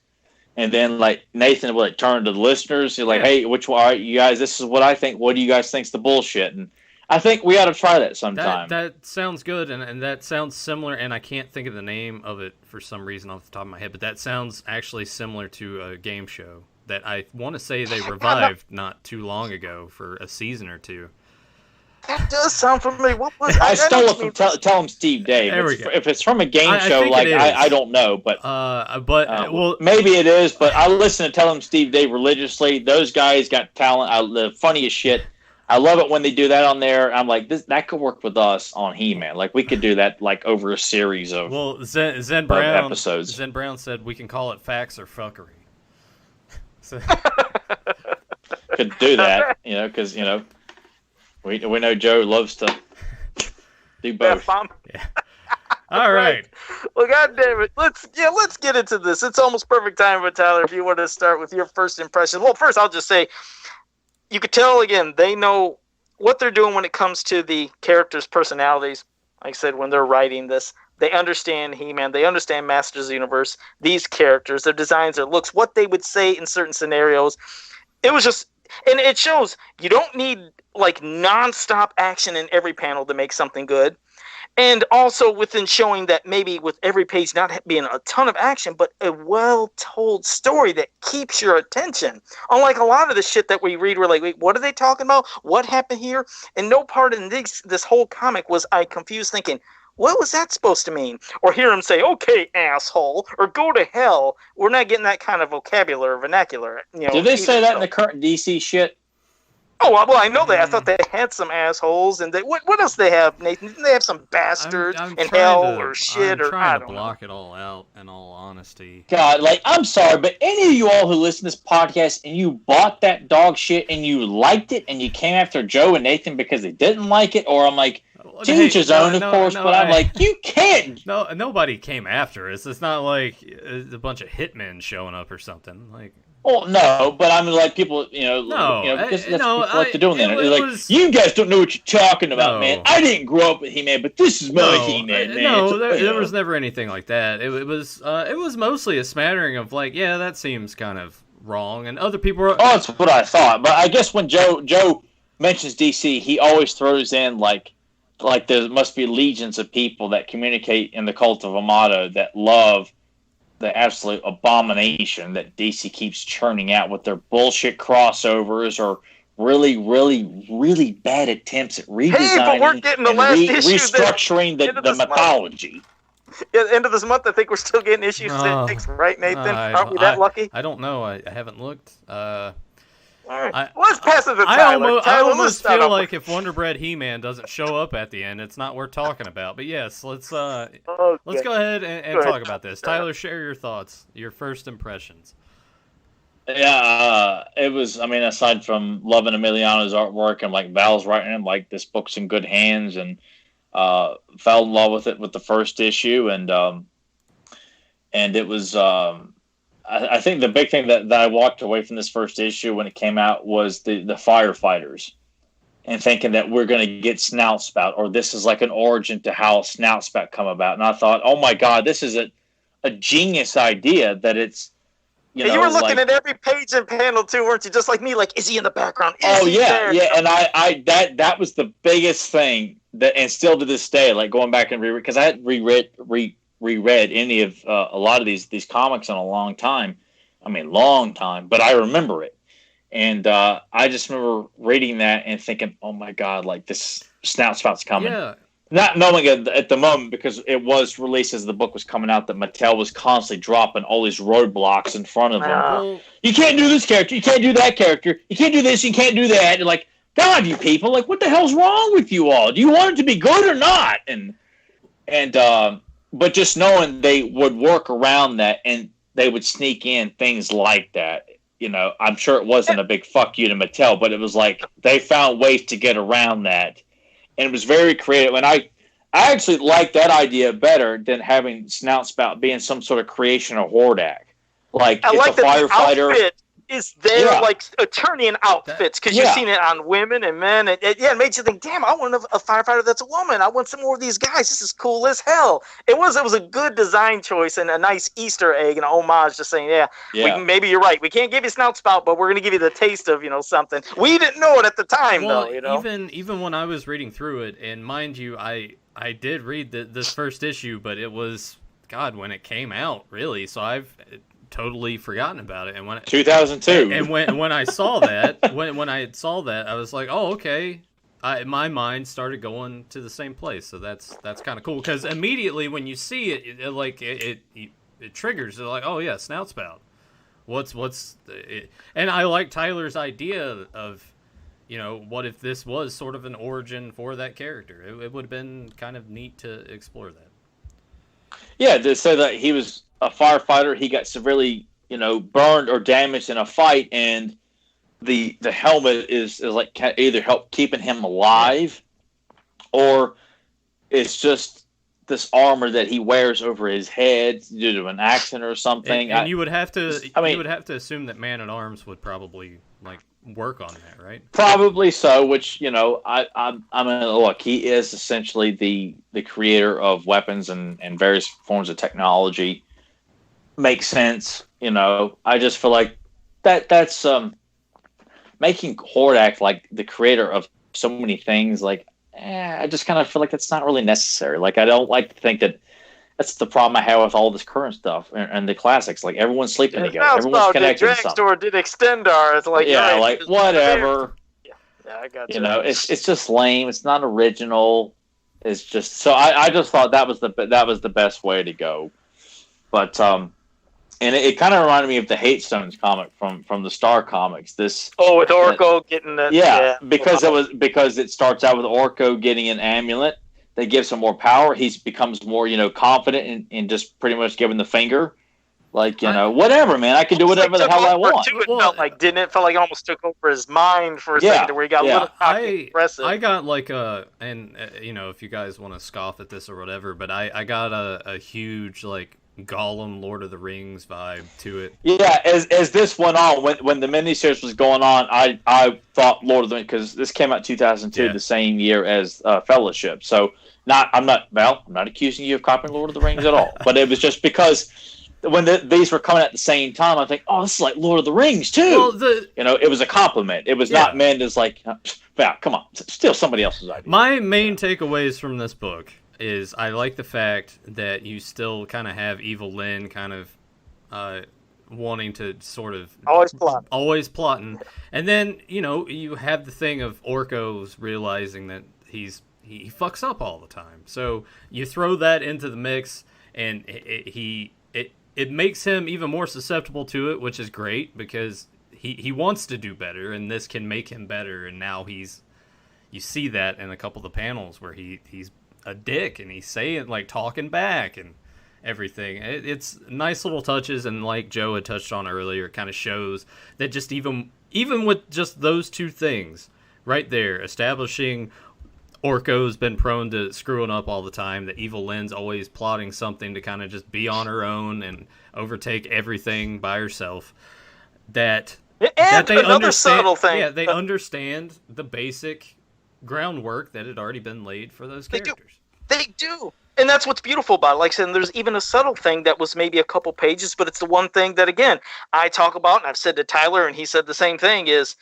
and then like Nathan would like turn to the listeners. He's like, "Hey, which one? All right, you guys, this is what I think. What do you guys think's the bullshit?" And I think we ought to try that sometime. That sounds good, and that sounds similar. And I can't think of the name of it for some reason off the top of my head, but that sounds actually similar to a game show that I want to say they revived not too long ago for a season or 2. That does sound familiar. What was? I stole it from Tell Him Steve Dave. If it's from a game show, I don't know, but well, maybe it is. But I listen to Tell Him Steve Dave religiously. Those guys got talent. The funniest shit. I love it when they do that on there. I'm like, that could work with us on He-Man. Like we could do that like over a series of Zen Brown episodes. Zen Brown said we can call it facts or fuckery. So. Could do that, because we know Joe loves to do both. Yeah. All right. Well, goddamn it, let's get into this. It's almost perfect time for Tyler. If you want to start with your first impression. Well, first I'll just say, you could tell again they know what they're doing when it comes to the characters' personalities. Like I said, when they're writing this, they understand He-Man, they understand Masters of the Universe, these characters, their designs, their looks, what they would say in certain scenarios. It was just, and it shows you don't need like non-stop action in every panel to make something good. And also within showing that maybe with every page not being a ton of action, but a well-told story that keeps your attention. Unlike a lot of the shit that we read, we're like, wait, what are they talking about? What happened here? And no part in this whole comic was I confused thinking, what was that supposed to mean? Or hear him say, okay, asshole, or go to hell. We're not getting that kind of vocabulary or vernacular. Did they say that in the current DC shit? Oh, well, I know that. I thought they had some assholes. And what else they have, Nathan? Didn't they have some bastards in hell or shit? I'm trying to block it all out, in all honesty. God, I'm sorry, but any of you all who listen to this podcast and you bought that dog shit and you liked it and you came after Joe and Nathan because they didn't like it, or I'm like, to each his own, of course, but I'm like, you can't. No, nobody came after us. It's not like a bunch of hitmen showing up or something. Like, oh no, but I mean, like people, because that's what people like to do in there. Like, you guys don't know what you're talking about, man. I didn't grow up with He-Man, but this is my He-Man, man. No, there was never anything like that. It was mostly a smattering of like, yeah, that seems kind of wrong, and other people were. Oh, that's what I thought. But I guess when Joe mentions DC, he always throws in like there must be legions of people that communicate in the cult of Amato that love the absolute abomination that DC keeps churning out with their bullshit crossovers or really, really, really bad attempts at redesigning restructuring the mythology. At the end of this month, I think we're still getting issue 6, right, Nathan? Aren't we that lucky? I don't know. I haven't looked. All right. Let's pass it to Tyler. I almost feel like if Wonder Bread He-Man doesn't show up at the end, it's not worth talking about. But yes, let's go ahead and talk about this. Tyler, share your thoughts, your first impressions. Yeah, it was. I mean, aside from loving Emiliano's artwork and like Val's writing him, like this book's in good hands, and fell in love with it with the first issue, and it was. I think the big thing that I walked away from this first issue when it came out was the firefighters, and thinking that we're going to get Snout Spout, or this is like an origin to how Snout Spout come about. And I thought, oh my God, this is a genius idea that it's, you were looking at every page and panel too, weren't you? Just like me, like, is he in the background? Yeah. And I that was the biggest thing that, and still to this day, like going back and reread, because I hadn't reread any of a lot of these comics in a long time. I mean, long time, but I remember it. And I just remember reading that and thinking, oh my God, like this Snout Spout's coming. Yeah. Not knowing at the moment, because it was released as the book was coming out, that Mattel was constantly dropping all these roadblocks in front of them. You can't do this character. You can't do that character. You can't do this. You can't do that. And like, God, you people, like, what the hell's wrong with you all? Do you want it to be good or not? But just knowing they would work around that and they would sneak in things like that, I'm sure it wasn't a big fuck you to Mattel, but it was like they found ways to get around that. And it was very creative. And I actually like that idea better than having Snout Spout being some sort of creation of Hordak. Like, I it's like a firefighter. The outfit is there, like attorney in outfits, because you've seen it on women and men. It made you think, damn, I want a firefighter that's a woman. I want some more of these guys. This is cool as hell. It was a good design choice and a nice Easter egg and an homage to saying, maybe you're right. We can't give you Snout Spout, but we're going to give you the taste of, something. We didn't know it at the time, though, Even when I was reading through it, and mind you, I did read this first issue, but it was, God, when it came out, really. So I've totally forgotten about it, and when 2002, and when I saw that, when I saw that, I was like, oh, okay, my mind started going to the same place. So that's kind of cool because immediately when you see it, it triggers. They're like, oh yeah, snout spout. And I like Tyler's idea of, what if this was sort of an origin for that character? It would have been kind of neat to explore that. Yeah, to say that he was a firefighter, he got severely, burned or damaged in a fight, and the helmet is like either help keeping him alive, or it's just this armor that he wears over his head due to an accident or something. And you would have to, you would have to assume that Man at Arms would probably work on that, right? Probably so. Which I'm look. He is essentially the creator of weapons and various forms of technology. Makes sense. I just feel like that's making Hordak like the creator of so many things. I just kind of feel like that's not really necessary. I don't like to think that that's the problem I have with all this current stuff and the classics. Everyone's sleeping together, everyone's connected. Dragstore did Extendar. It's whatever. Yeah, I got you. It's just lame. It's not original. It's just so I just thought that was the best way to go. But and it kind of reminded me of the Hate Stones comic from the Star Comics. With Orko getting that. Yeah, because it starts out with Orko getting an amulet that gives him more power. He becomes more confident in just pretty much giving the finger. Whatever, man, I can do whatever the hell I want. It felt like it almost took over his mind for a second, where he got a little cocky aggressive. I got if you guys want to scoff at this or whatever, but I got a huge Gollum Lord of the Rings vibe to it. Yeah, as this went on, when the miniseries was going on, I thought Lord of the Rings, because this came out 2002, the same year as Fellowship. So I'm not accusing you of copying Lord of the Rings at all, but it was just because when these were coming at the same time, I think, oh, this is like Lord of the Rings too. Well, it was a compliment. It was not meant as come on, steal somebody else's idea. My main takeaways from this book is I like the fact that you still kind of have Evil Lyn kind of wanting to sort of always plotting, and then you have the thing of Orko's realizing that he fucks up all the time. So you throw that into the mix, and it makes him even more susceptible to it, which is great because he wants to do better, and this can make him better. And now you see that in a couple of the panels where he's a dick and he's saying talking back and everything. It's nice little touches, and like Joe had touched on earlier, it kind of shows that just even with just those two things right there, establishing Orko's been prone to screwing up all the time, that Evil Lyn's always plotting something to kind of just be on her own and overtake everything by herself, that they understand, subtle thing. Yeah, they understand the basic groundwork that had already been laid for those characters. They do. And that's what's beautiful about it. Like I said, there's even a subtle thing that was maybe a couple pages, but it's the one thing that, again, I talk about, and I've said to Tyler, and he said the same thing, is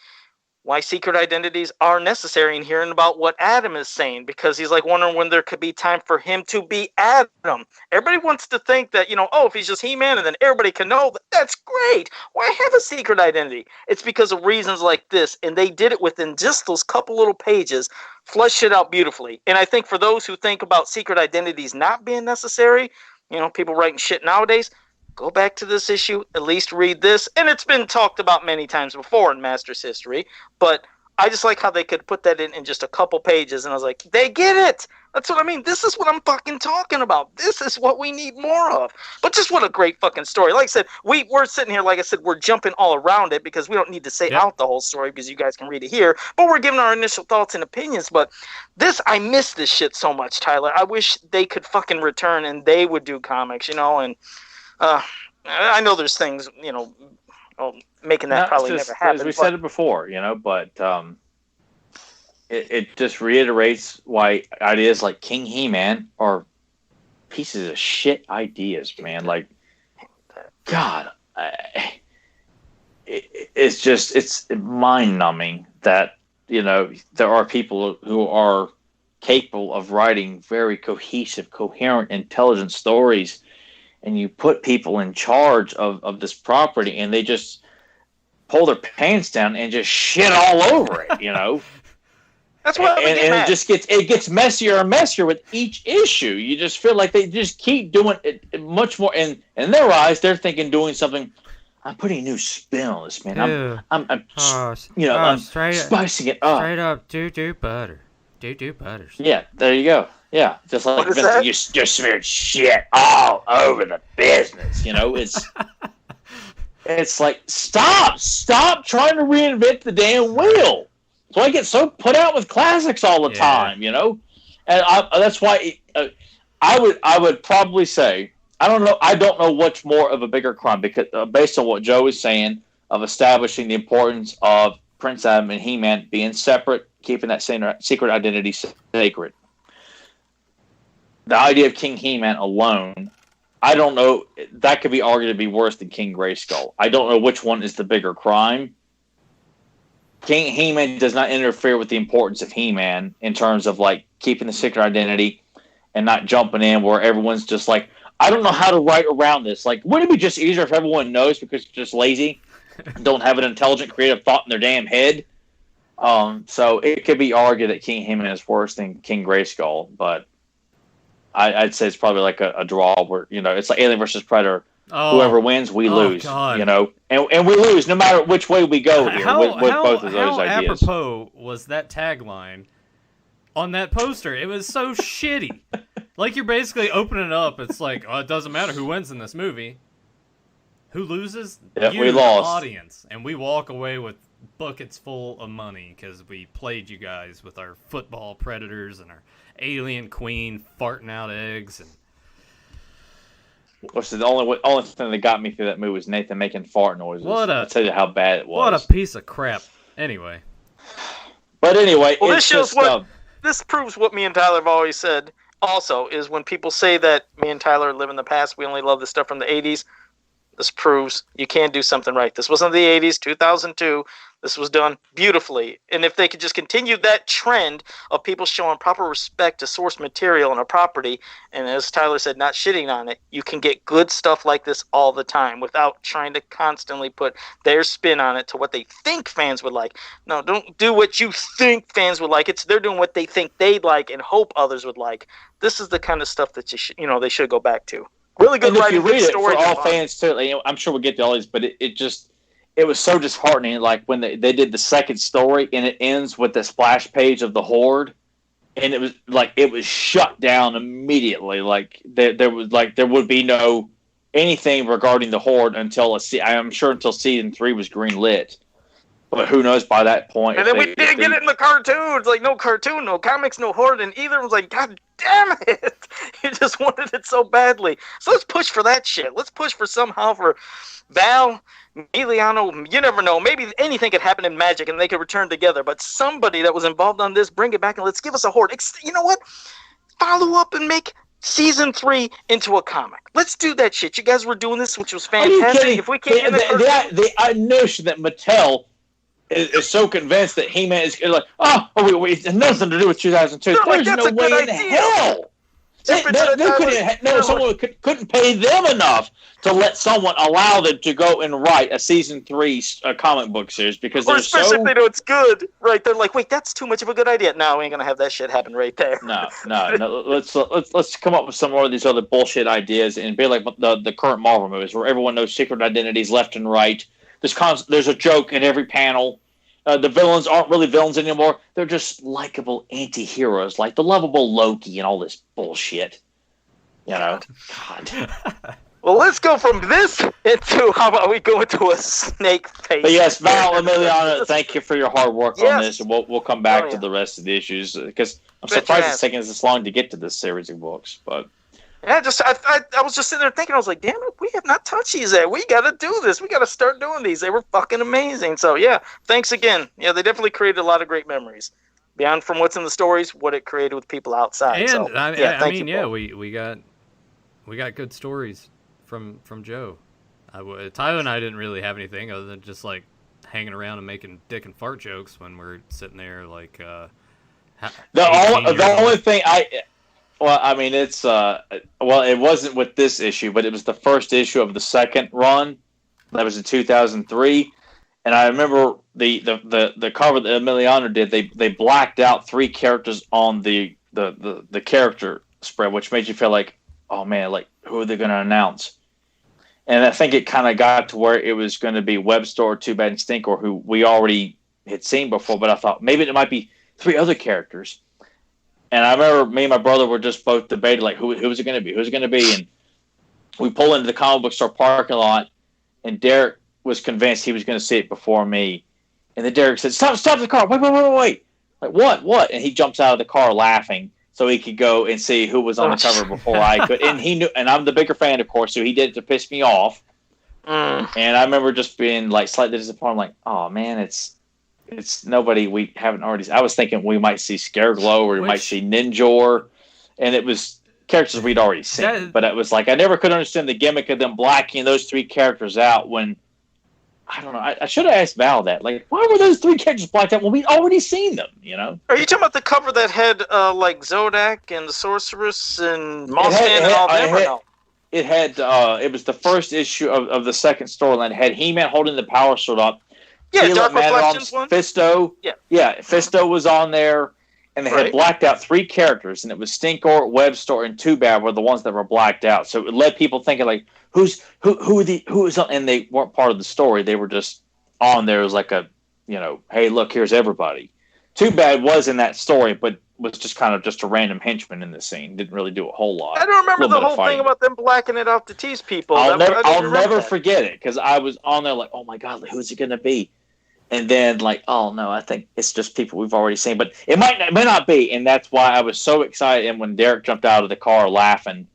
why secret identities are necessary, and hearing about what Adam is saying, because he's wondering when there could be time for him to be Adam. Everybody wants to think that, if he's just He-Man and then everybody can know, that's great. Why have a secret identity? It's because of reasons like this, and they did it within just those couple little pages, fleshed it out beautifully. And I think for those who think about secret identities not being necessary, people writing shit nowadays, go back to this issue, at least read this. And it's been talked about many times before in Masters history, but I just like how they could put that in just a couple pages, and I was like, they get it! That's what I mean. This is what I'm fucking talking about. This is what we need more of. But just what a great fucking story. Like I said, we're sitting here, like I said, we're jumping all around it because we don't need to say out the whole story because you guys can read it here, but we're giving our initial thoughts and opinions. But I miss this shit so much, Tyler. I wish they could fucking return and they would do comics, and I know there's things, making that probably never happen. As we said it before, but it just reiterates why ideas like King He-Man are pieces of shit ideas, man. God, it's mind-numbing that, there are people who are capable of writing very cohesive, coherent, intelligent stories, and you put people in charge of this property, and they just pull their pants down and just shit all over it, That's why and it gets messier and messier with each issue. You just feel like they just keep doing it much more. And in their eyes, they're thinking doing something. I'm putting a new spin on this, man. I'm spicing it up. Straight up, do butter. Do butters. Yeah, there you go. Yeah, just like Vince, you smeared shit all over the business. It's like stop trying to reinvent the damn wheel. So I get so put out with classics all the time, and that's why I would probably say I don't know what's more of a bigger crime because based on what Joe is saying of establishing the importance of Prince Adam and He-Man being separate, keeping that secret identity sacred. The idea of King He-Man alone, I don't know, that could be argued to be worse than King Grayskull. I don't know which one is the bigger crime. King He-Man does not interfere with the importance of He-Man in terms of like keeping the secret identity and not jumping in where everyone's just like, I don't know how to write around this. Like, wouldn't it be just easier if everyone knows because they're just lazy, don't have an intelligent, creative thought in their damn head? So it could be argued that King He-Man is worse than King Grayskull, but I'd say it's probably like a draw where it's like Alien versus Predator. Whoever wins, we lose. God. And we lose no matter which way we go here with both of those ideas. How apropos was that tagline on that poster? It was so shitty. Like you're basically opening it up. It's like, it doesn't matter who wins in this movie. Who loses? Yep, we lost. The audience, and we walk away with buckets full of money because we played you guys with our football predators and our alien queen farting out eggs and. Which is the only thing that got me through that movie was Nathan making fart noises. I'll tell you how bad it was. What a piece of crap. Anyway. But anyway, well, this proves what me and Tyler have always said. Also, is when people say that me and Tyler live in the past, we only love the stuff from the 80s. This proves you can't do something right. This wasn't the 80s, 2002. This was done beautifully. And if they could just continue that trend of people showing proper respect to source material and a property, and as Tyler said, not shitting on it, you can get good stuff like this all the time without trying to constantly put their spin on it to what they think fans would like. No, don't do what you think fans would like. They're doing what they think they'd like and hope others would like. This is the kind of stuff that they should go back to. Really good writing, good story. For all fans too, I'm sure we'll get to all these, but it was so disheartening. Like when they did the second story and it ends with the splash page of the Horde, and it was shut down immediately. Like there would be no anything regarding the Horde until until season 3 was greenlit. But who knows by that point? And then we didn't get it in the cartoons. Like no cartoon, no comics, no Horde, and either was like, God damn it! You just wanted it so badly. So let's push for that shit. Let's push for somehow for Val, Emiliano. You never know. Maybe anything could happen in Magic, and they could return together. But somebody that was involved on this, bring it back and let's give us a Horde. You know what? Follow up and make season 3 into a comic. Let's do that shit. You guys were doing this, which was fantastic. If we can't the notion that Mattel is so convinced that He-Man is like, wait, it has nothing to do with 2002. There's no way in hell. Someone couldn't pay them enough to let someone allow them to go and write a season 3 comic book series because they're especially if they know it's good, right? They're like, wait, that's too much of a good idea. No, we ain't gonna have that shit happen right there. No. Let's come up with some more of these other bullshit ideas and be like the current Marvel movies where everyone knows secret identities left and right. There's a joke in every panel. The villains aren't really villains anymore. They're just likable anti-heroes, like the lovable Loki and all this bullshit. God. Well, let's go from this into, how about we go into a snake face? But yes, Val, Emiliano, thank you for your hard work on this, and we'll come back to the rest of the issues, because I'm surprised it's taking us this long to get to this series of books, but... Yeah, I was just sitting there thinking, I was like, damn it, we have not touched these yet. We got to do this. We got to start doing these. They were fucking amazing. So, yeah, thanks again. Yeah, they definitely created a lot of great memories. Beyond from what's in the stories, what it created with people outside. And, so, we got good stories from Joe. Tyler and I didn't really have anything other than just, like, hanging around and making dick and fart jokes when we're sitting there, like... the only thing Well, I mean, it wasn't with this issue, but it was the first issue of the second run. That was in 2003. And I remember the cover that Emiliano did, they blacked out 3 characters on the character spread, which made you feel like, oh man, like who are they going to announce? And I think it kind of got to where it was going to be Webster or Too Bad and Stinkor, who we already had seen before, but I thought maybe it might be 3 other characters. And I remember me and my brother were just both debating, like, who was it going to be? Who's it going to be? And we pull into the comic book store parking lot, and Derek was convinced he was going to see it before me. And then Derek said, stop the car. Wait. Like, what? And he jumps out of the car laughing so he could go and see who was on the cover before I could. And he knew, and I'm the bigger fan, of course, so he did it to piss me off. And I remember just being like slightly disappointed. I'm like, oh man, it's nobody we haven't already. I was thinking we might see Scareglow or we might see Ninjor, and it was characters we'd already seen. But it was like I never could understand the gimmick of them blacking those 3 characters out when. I don't know. I should have asked Val that. Like, why were those 3 characters blacked out when we'd already seen them? You know? Are you talking about the cover that had like Zodak and the Sorceress and Mossman and all that? It had. It was the first issue of the second storyline. It had He-Man holding the Power Sword up. Yeah, Dark Reflections one. Fisto. Yeah. Fisto was on there, and they had blacked out 3 characters, and it was Stinkor, Webster, and Too Bad were the ones that were blacked out. So it led people thinking like. Who is on, and they weren't part of the story. They were just on there as like a, hey, look, here's everybody. Too Bad was in that story, but was just kind of just a random henchman in the scene. Didn't really do a whole lot. I don't remember the whole thing about them blacking it out to tease people. I'll never forget it because I was on there like, oh my God, who's it going to be? And then like, oh no, I think it's just people we've already seen, but it may not be. And that's why I was so excited. And when Derek jumped out of the car laughing,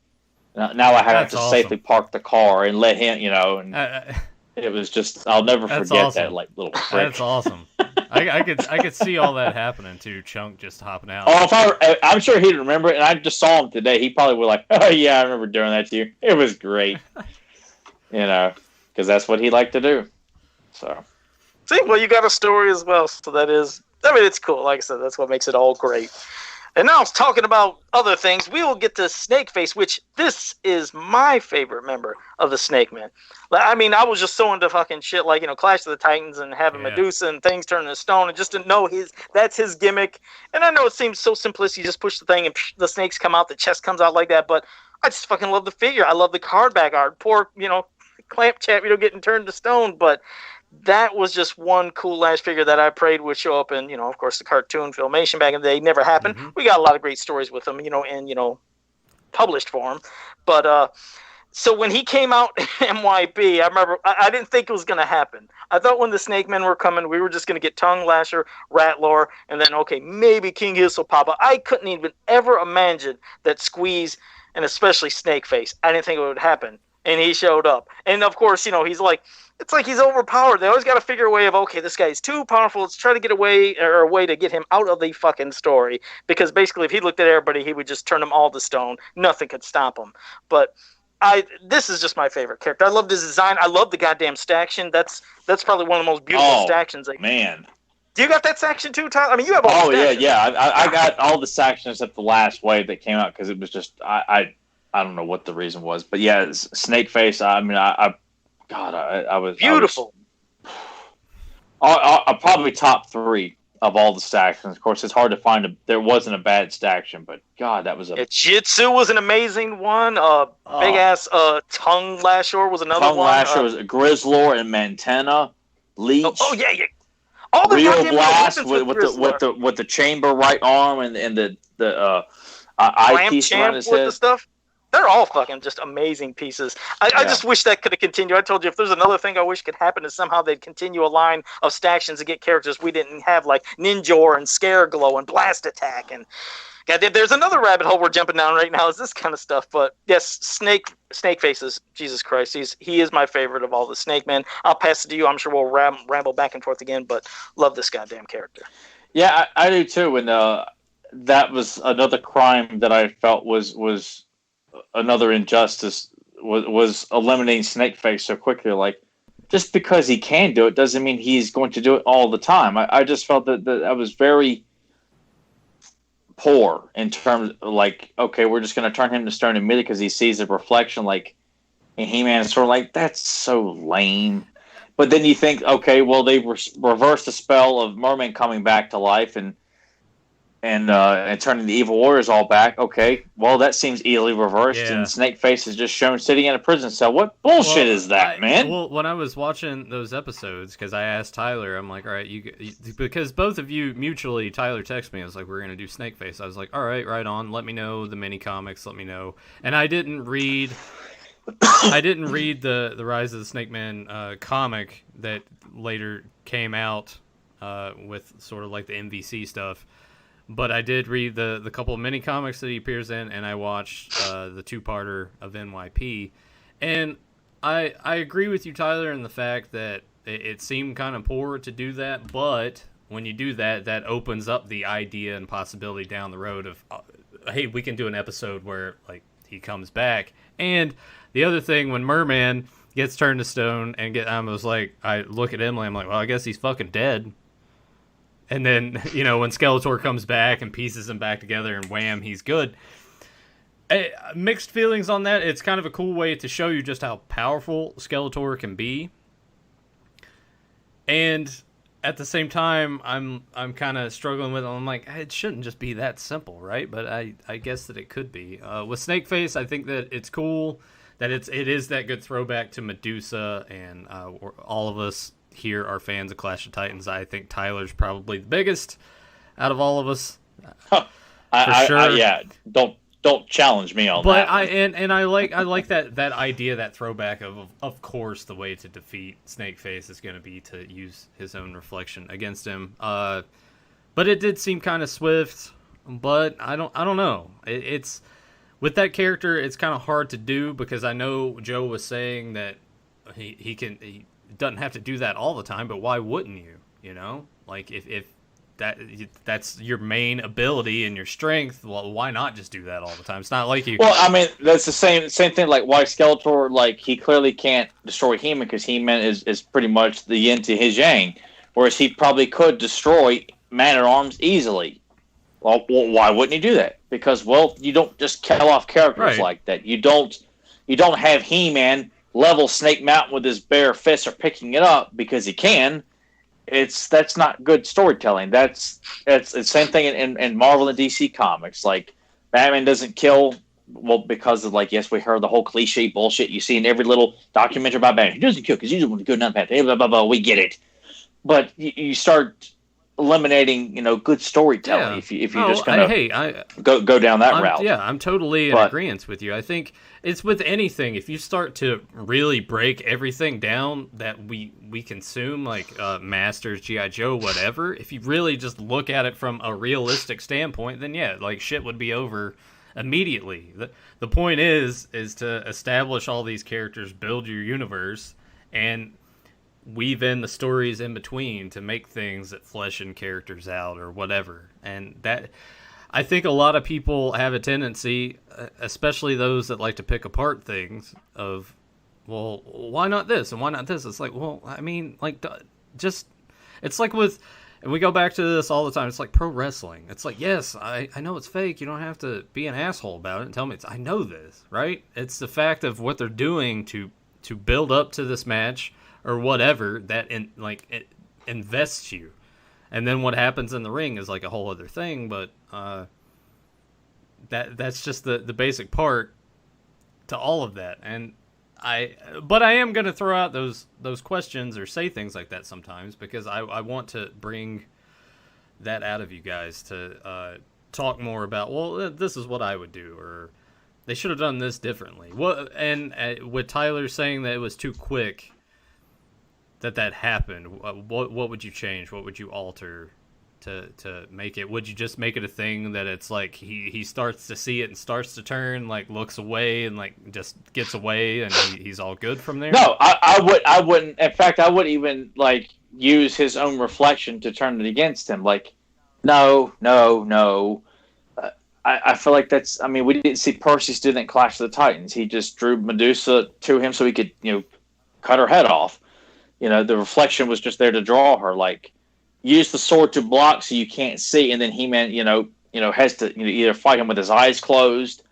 now I have to safely park the car and let him, and it was just, I'll never forget that like little trick. That's awesome. I could see all that happening too. Chunk just hopping out. Oh, I'm sure he'd remember it, and I just saw him today. He probably would like, oh yeah, I remember doing that to you. It was great, because that's what he liked to do. So, see, well, you got a story as well, so that is, it's cool. Like I said, that's what makes it all great. And now, talking about other things, we will get to Snakeface, which this is my favorite member of the Snake Man. I mean, I was just so into fucking shit like, Clash of the Titans and having Medusa and things turning to stone, and just to know that's his gimmick. And I know it seems so simplistic, you just push the thing and the snakes come out, the chest comes out like that, but I just fucking love the figure. I love the card back art. Poor, Clamp Chap, getting turned to stone, but that was just one cool last figure that I prayed would show up in, of course, the cartoon Filmation back in the day. Never happened. Mm-hmm. We got a lot of great stories with him, in, published form. But, so when he came out in MYB, I remember, I didn't think it was going to happen. I thought when the Snake Men were coming, we were just going to get Tongue Lasher, Rattler, and then, okay, maybe King Hiss will pop up. I couldn't even ever imagine that Squeeze, and especially Snakeface, I didn't think it would happen. And he showed up. And, of course, he's like, it's like he's overpowered. They always got to figure a way of, okay, this guy's too powerful. Let's try to get a way to get him out of the fucking story. Because basically, if he looked at everybody, he would just turn them all to stone. Nothing could stop him. But this is just my favorite character. I love his design. I love the goddamn staction. That's probably one of the most beautiful stactions. Man. Do you got that section too, Tyler? I mean, you have all the stactions. Yeah. I got all the sections except the last wave that came out because it was just, I don't know what the reason was. But yeah, Snakeface, I mean, I was beautiful. I probably top 3 of all the stactions. Of course, it's hard to find there wasn't a bad staction, but God, that was Jitsu was an amazing one. Big ass Tongue Lasher was another one. Tongue Lasher was Grizzlor and Mantena, Leech. Oh yeah. All the Real Blast with the chamber right arm and the eyepiece around his head. The stuff. They're all fucking just amazing pieces. I just wish that could have continued. I told you, if there's another thing I wish could happen is somehow they'd continue a line of stactions to get characters we didn't have, like Ninjor and Scareglow and Blast Attack. And God, there's another rabbit hole we're jumping down right now is this kind of stuff. But yes, Snake Faces, Jesus Christ, he is my favorite of all the Snake Men. I'll pass it to you. I'm sure we'll ramble back and forth again, but love this goddamn character. Yeah, I do too. And that was another crime that I felt was another injustice was eliminating Snakeface so quickly. Like, just because he can do it doesn't mean he's going to do it all the time. I just felt that I was very poor in terms of, like, okay, we're just going to turn him to stone immediately because he sees a reflection, like, and He-Man is sort of like, that's so lame. But then you think, okay, well, they reversed the spell of Merman coming back to life and turning the evil warriors all back. Okay, well, that seems easily reversed, and Snakeface is just shown sitting in a prison cell. What bullshit is that, man? Well, when I was watching those episodes, because I asked Tyler, I'm like, all right, because both of you mutually, Tyler texted me, I was like, we're going to do Snakeface. I was like, all right, right on, let me know the mini comics, let me know. And I didn't read the Rise of the Snake Man comic that later came out with sort of like the MVC stuff. But I did read the couple of mini comics that he appears in, and I watched the two-parter of NYP. And I agree with you, Tyler, in the fact that it seemed kind of poor to do that. But when you do that, that opens up the idea and possibility down the road of, hey, we can do an episode where like he comes back. And the other thing, when Merman gets turned to stone, and I look at Emily, I'm like, well, I guess he's fucking dead. And then, when Skeletor comes back and pieces him back together and wham, he's good. Mixed feelings on that. It's kind of a cool way to show you just how powerful Skeletor can be. And at the same time, I'm kind of struggling with it. I'm like, it shouldn't just be that simple, right? But I guess that it could be. With Snakeface, I think that it's cool that it is that good throwback to Medusa, and all of us here are fans of Clash of Titans. I think Tyler's probably the biggest out of all of us. Yeah, don't challenge me on that. But I like that idea, that throwback of course the way to defeat Snakeface is going to be to use his own reflection against him. But it did seem kind of swift. But I don't know. It's with that character, it's kind of hard to do, because I know Joe was saying that he doesn't have to do that all the time, but why wouldn't you? Like if that's your main ability and your strength, well, why not just do that all the time? It's not like you. Well, I mean, that's the same thing. Like, why Skeletor? Like, he clearly can't destroy He-Man because He-Man is pretty much the yin to his yang, whereas he probably could destroy Man-at-Arms easily. Well, why wouldn't he do that? Because, well, you don't just kill off characters like that. You don't have He-Man level Snake Mountain with his bare fists or picking it up because he can. That's not good storytelling. It's the same thing in Marvel and DC comics. Like, Batman doesn't kill, well, because of, like, yes, we heard the whole cliche bullshit you see in every little documentary about Batman. He doesn't kill because he's the one to go down Batman. Blah, blah, blah, we get it. But you start eliminating, good storytelling if you just kind of go down that route. Yeah, I'm totally in agreement with you. I think it's with anything. If you start to really break everything down that we consume, like Masters, G.I. Joe, whatever, if you really just look at it from a realistic standpoint, then yeah, like shit would be over immediately. The point is to establish all these characters, build your universe, and weave in the stories in between to make things that fleshen characters out or whatever. And that, I think a lot of people have a tendency, especially those that like to pick apart things, of, well, why not this and why not this? It's like, well, I mean, like, just, it's like with, and we go back to this all the time, it's like pro wrestling. It's like, yes, I know it's fake. You don't have to be an asshole about it and tell me I know this, right? It's the fact of what they're doing to build up to this match or whatever that it invests you. And then what happens in the ring is like a whole other thing, but that's just the basic part to all of that. And I am going to throw out those questions or say things like that sometimes, because I want to bring that out of you guys to talk more about, well, this is what I would do, or they should have done this differently. And with Tyler saying that it was too quick that happened, what would you change? What would you alter to make it? Would you just make it a thing that it's like he starts to see it and starts to turn, like looks away and like just gets away and he's all good from there? No, I wouldn't. In fact, I wouldn't even like use his own reflection to turn it against him. Like, no. I feel like that's. I mean, we didn't see Perseus do that in Clash of the Titans. He just drew Medusa to him so he could, cut her head off. The reflection was just there to draw her. Like, use the sword to block so you can't see, and then He-Man, has to either fight him with his eyes closed,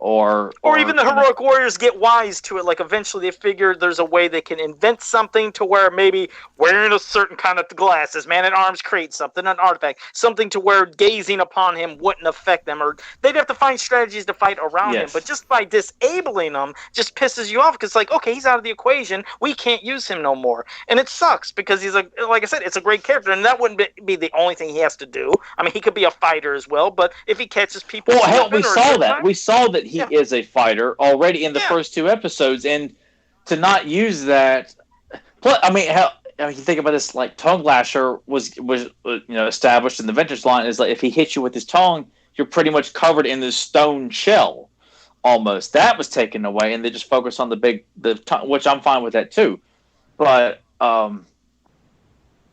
or even the heroic warriors get wise to it. Like eventually they figure there's a way they can invent something to where maybe wearing a certain kind of glasses, Man-at-Arms creates something, an artifact, something to where gazing upon him wouldn't affect them, or they'd have to find strategies to fight around him. But just by disabling him just pisses you off, because like, okay, he's out of the equation, we can't use him no more, and it sucks because he's like I said, it's a great character, and that wouldn't be the only thing he has to do. I mean, he could be a fighter as well, but if he catches people, well, hell, we saw that he is a fighter already in the first 2 episodes, and to not use that. Plus, I mean, hell, you think about this, like Tongue Lasher was established in the Ventress line is like if he hits you with his tongue, you're pretty much covered in this stone shell. Almost that was taken away, and they just focused on the tongue, which I'm fine with that too. But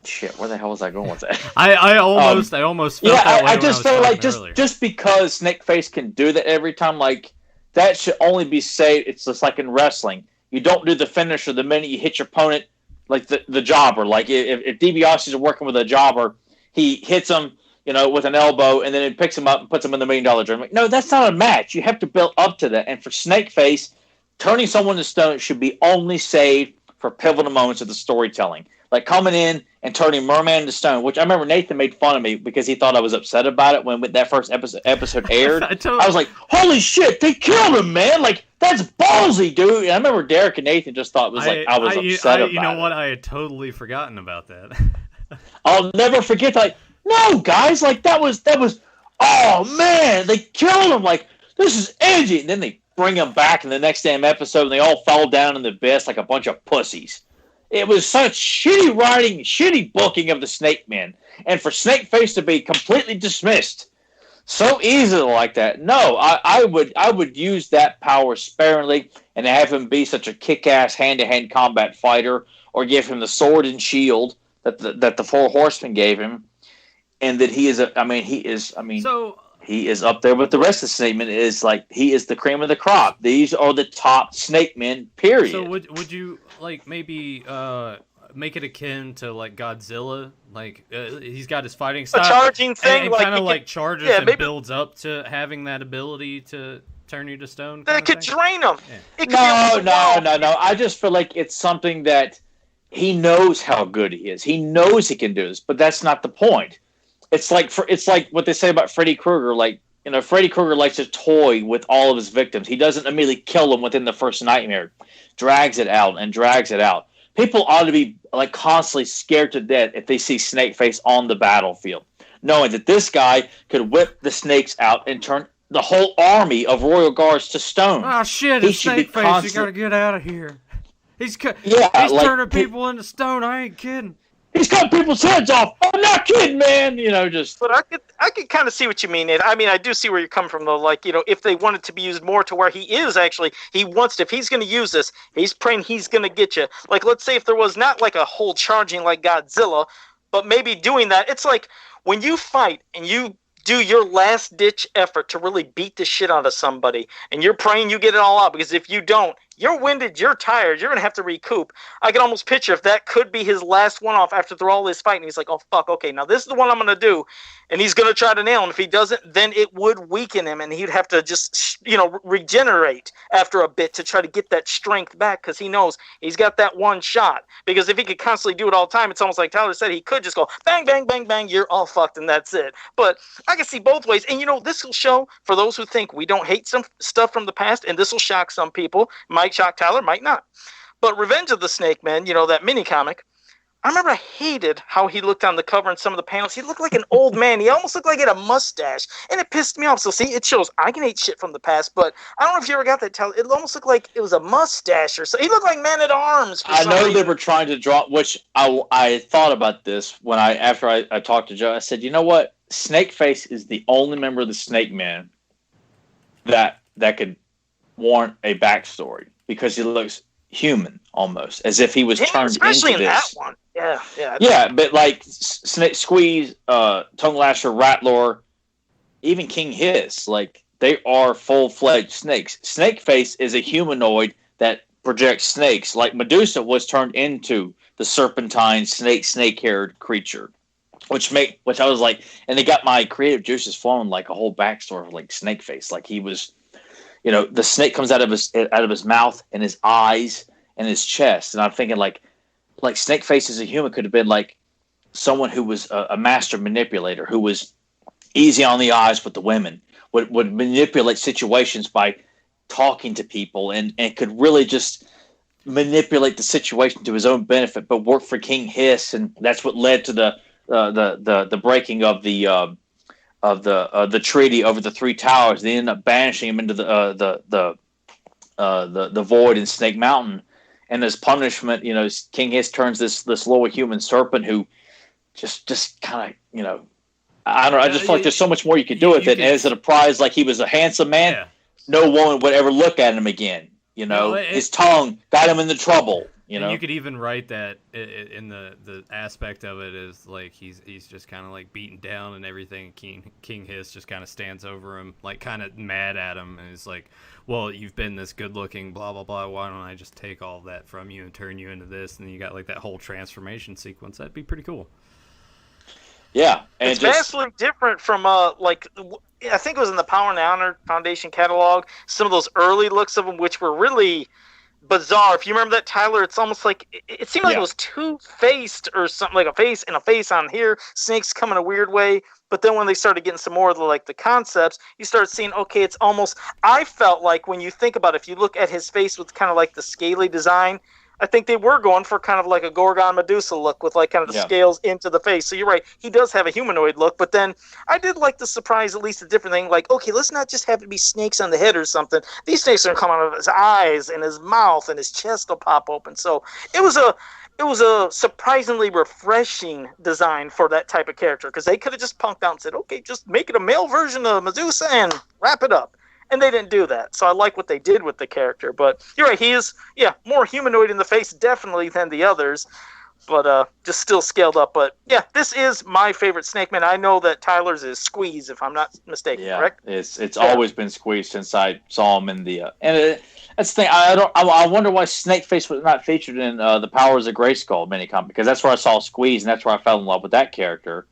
shit, where the hell was I going with that? I almost felt that way. I just felt like just because Snakeface can do that every time, like that should only be saved. It's just like in wrestling, you don't do the finisher the minute you hit your opponent, like the jobber. Like if DiBiase's working with a jobber, he hits him, with an elbow, and then it picks him up and puts him in the $1 million dream. Like, no, that's not a match. You have to build up to that. And for Snakeface, turning someone to stone should be only saved for pivotal moments of the storytelling. Like coming in and turning Merman to stone, which I remember Nathan made fun of me because he thought I was upset about it when that first episode aired. I was like, holy shit, they killed him, man. Like, that's ballsy, dude. And I remember Derek and Nathan just thought it was like I was upset about it. You know what? I had totally forgotten about that. I'll never forget, like, no, guys, like, that was, oh, man, they killed him. Like, this is edgy. And then they bring him back in the next damn episode, and they all fall down in the abyss like a bunch of pussies. It was such shitty writing, shitty booking of the Snake Men. And for Snakeface to be completely dismissed so easily like that, no, I would use that power sparingly and have him be such a kick-ass hand-to-hand combat fighter, or give him the sword and shield that the Four Horsemen gave him. And that he is he is up there with the rest of the Snake Men. Is like he is the cream of the crop. These are the top Snake Men, period. So would you like maybe make it akin to like Godzilla? Like he's got his fighting style, a charging thing, and kind of like charges and builds up to having that ability to turn you to stone. That could drain him. Yeah. No. I just feel like it's something that he knows how good he is. He knows he can do this, but that's not the point. It's like what they say about Freddy Krueger. Like, Freddy Krueger likes to toy with all of his victims. He doesn't immediately kill them within the first nightmare. Drags it out. People ought to be like constantly scared to death if they see Snakeface on the battlefield, knowing that this guy could whip the snakes out and turn the whole army of Royal Guards to stone. Oh shit! It's Snakeface. You gotta get out of here. He's turning people into stone. I ain't kidding. He's cutting people's heads off. I'm not kidding, man. But I could kind of see what you mean, Nate. I mean, I do see where you're coming from, though. Like, if they wanted to be used more to where he is actually, if he's going to use this, he's praying he's going to get you. Like, let's say if there was not like a whole charging like Godzilla, but maybe doing that. It's like when you fight and you do your last ditch effort to really beat the shit out of somebody, and you're praying you get it all out, because if you don't, you're winded, you're tired, you're going to have to recoup. I can almost picture if that could be his last one off after through all this fighting. He's like, oh, fuck, okay, now this is the one I'm going to do. And he's going to try to nail him. If he doesn't, then it would weaken him, and he'd have to just, regenerate after a bit to try to get that strength back, because he knows he's got that one shot. Because if he could constantly do it all the time, it's almost like Tyler said, he could just go bang, bang, bang, bang, you're all fucked, and that's it. But I can see both ways. And, this will show, for those who think we don't hate some stuff from the past, and this will shock some people, might shock Tyler, might not. But Revenge of the Snake Men, that mini comic, I remember I hated how he looked on the cover and some of the panels. He looked like an old man. He almost looked like he had a mustache. And it pissed me off. So, see, it shows I can hate shit from the past, but I don't know if you ever got that tell. It almost looked like it was a mustache or something. He looked like Man-at-Arms. I know they were trying to draw, which I thought about this after I talked to Joe. I said, you know what? Snakeface is the only member of the Snake Men that could warrant a backstory, because he looks human almost, as if he was turned especially into in this. That one. Yeah. Yeah, but like Snake Squeeze, Tongue Lasher, Rattler, even King Hiss, like they are full-fledged snakes. Snakeface is a humanoid that projects snakes, like Medusa was turned into the serpentine snake-haired creature. Which I was like, and they got my creative juices flowing, like a whole backstory of like Snakeface. Like he was the snake comes out of his mouth and his eyes and his chest, and I'm thinking like Snakeface as a human could have been like someone who was a master manipulator, who was easy on the eyes with the women, would manipulate situations by talking to people, and could really just manipulate the situation to his own benefit, but work for King Hiss, and that's what led to the breaking of the treaty over the Three Towers. They ended up banishing him into the void in Snake Mountain, and as punishment, King Hiss turns this lower human serpent who just kind of I don't know. I just feel like there's so much more you could do with it. And as a prize, like he was a handsome man, yeah. No woman would ever look at him again. His tongue got him into trouble. You could even write that in the aspect of it is like he's just kind of like beaten down and everything. King Hiss just kind of stands over him, like kind of mad at him, and he's like, "Well, you've been this good looking, blah blah blah. Why don't I just take all of that from you and turn you into this?" And you got like that whole transformation sequence. That'd be pretty cool. Yeah, and it's vastly different from I think it was in the Power and Honor Foundation catalog. Some of those early looks of them, which were really bizarre. If you remember that, Tyler, it's almost like it seemed like it was two-faced or something, like a face and a face on here. Snakes come in a weird way, but then when they started getting some more of the concepts, you start seeing, okay, it's almost. I felt like when you think about it, if you look at his face with kind of like the scaly design, I think they were going for kind of like a Gorgon Medusa look with like kind of the scales into the face. So you're right. He does have a humanoid look, but then I did like the surprise, at least a different thing. Like, okay, let's not just have it be snakes on the head or something. These snakes are coming out of his eyes and his mouth, and his chest will pop open. So it was a surprisingly refreshing design for that type of character, because they could have just punked out and said, okay, just make it a male version of Medusa and wrap it up. And they didn't do that. So I like what they did with the character. But you're right, he is, more humanoid in the face definitely than the others. But just still scaled up. But yeah, this is my favorite Snake Man. I know that Tyler's is Squeeze, if I'm not mistaken, correct? It's always been Squeeze since I saw him in the that's the thing. I wonder why Snakeface was not featured in the Powers of Grayskull minicomic, because that's where I saw Squeeze, and that's where I fell in love with that character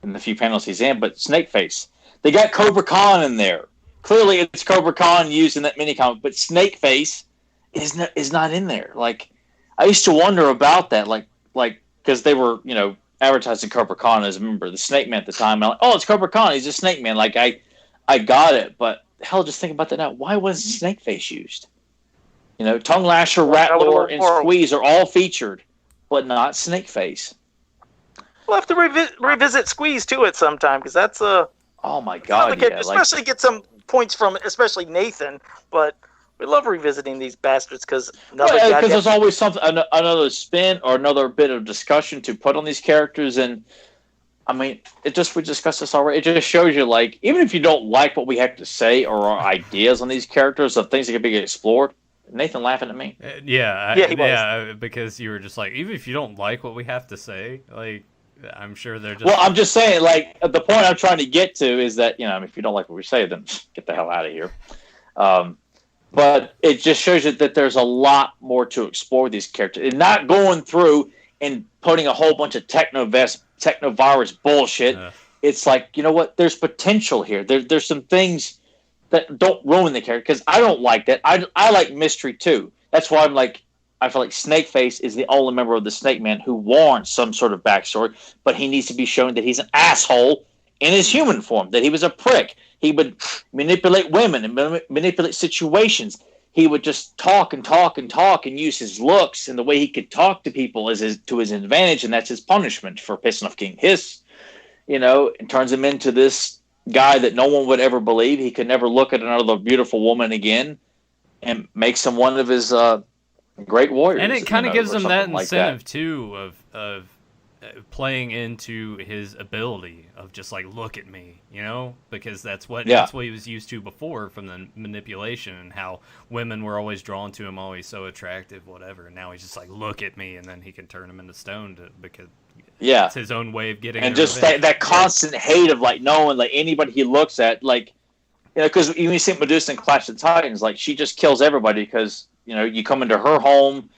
in the few panels he's in. But Snakeface, they got Cobra Khan in there. Clearly, it's Cobra Khan used in that minicomic, but Snakeface is not in there. Like, I used to wonder about that, like because they were advertising Cobra Khan as a member of the Snake Man at the time. And I'm like, oh, it's Cobra Khan. He's a Snake Man. Like I got it, but hell, just think about that now. Why wasn't Snakeface used? Tongue Lasher, Rattler, and Squeeze are all featured, but not Snakeface. We'll have to revisit Squeeze too at some time, because that's a. Oh my God! Especially get some points from, especially Nathan, but we love revisiting these bastards because there's always something, another spin or another bit of discussion to put on these characters. And I mean, we discussed this already. It just shows you, like, even if you don't like what we have to say or our ideas on these characters of things that can be explored. Nathan laughing at me. Because you were just like, even if you don't like what we have to say, like, I'm sure they're just. Well, I'm just saying, like, the point I'm trying to get to is that, if you don't like what we say, then get the hell out of here. But it just shows you that there's a lot more to explore with these characters, and not going through and putting a whole bunch of technovirus bullshit. It's like, you know what? There's potential here. There's some things that don't ruin the character, because I don't like that. I like mystery too. That's why I feel like Snakeface is the only member of the Snake Man who warrants some sort of backstory, but he needs to be shown that he's an asshole in his human form, that he was a prick. He would manipulate women and manipulate situations. He would just talk and talk and talk and use his looks and the way he could talk to people to his advantage, and that's his punishment for pissing off King Hiss. And turns him into this guy that no one would ever believe. He could never look at another beautiful woman again, and makes him one of his great warriors. And it kind of gives him that incentive too of playing into his ability of just like, look at me, because that's what he was used to before from the manipulation, and how women were always drawn to him, always so attractive, whatever. And now he's just like, look at me, and then he can turn him into stone because it's his own way of getting. And just that constant hate of like knowing like anybody he looks at, like, because you see Medusa in Clash of Titans, like she just kills everybody because you come into her home.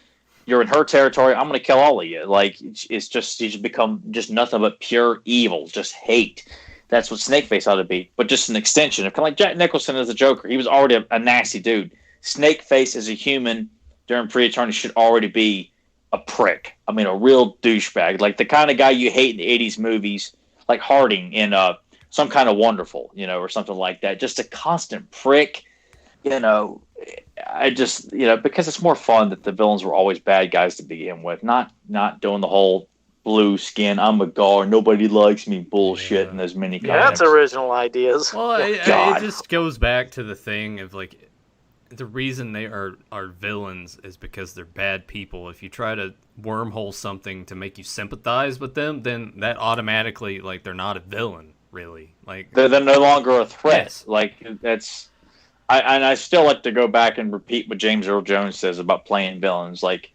You're in her territory. I'm going to kill all of you. Like, it's just, she's become just nothing but pure evil, just hate. that's what Snakeface ought to be, but just an extension. Kind of like Jack Nicholson as a Joker. He was already a nasty dude. Snakeface as a human during Pre-Eternity should already be a prick. I mean, a real douchebag. Like the kind of guy you hate in the 80s movies, like Harding in Some Kind of Wonderful, or something like that. Just a constant prick, I just, because it's more fun that the villains were always bad guys to begin with, not doing the whole blue skin, I'm a gar, nobody likes me bullshit in those mini comics. Yeah, that's original ideas. Well, it just goes back to the thing of like the reason they are villains is because they're bad people. If you try to wormhole something to make you sympathize with them, then that automatically, like, they're not a villain, really. Like they're no longer a threat. Yes. Like that's, I still like to go back and repeat what James Earl Jones says about playing villains. Like,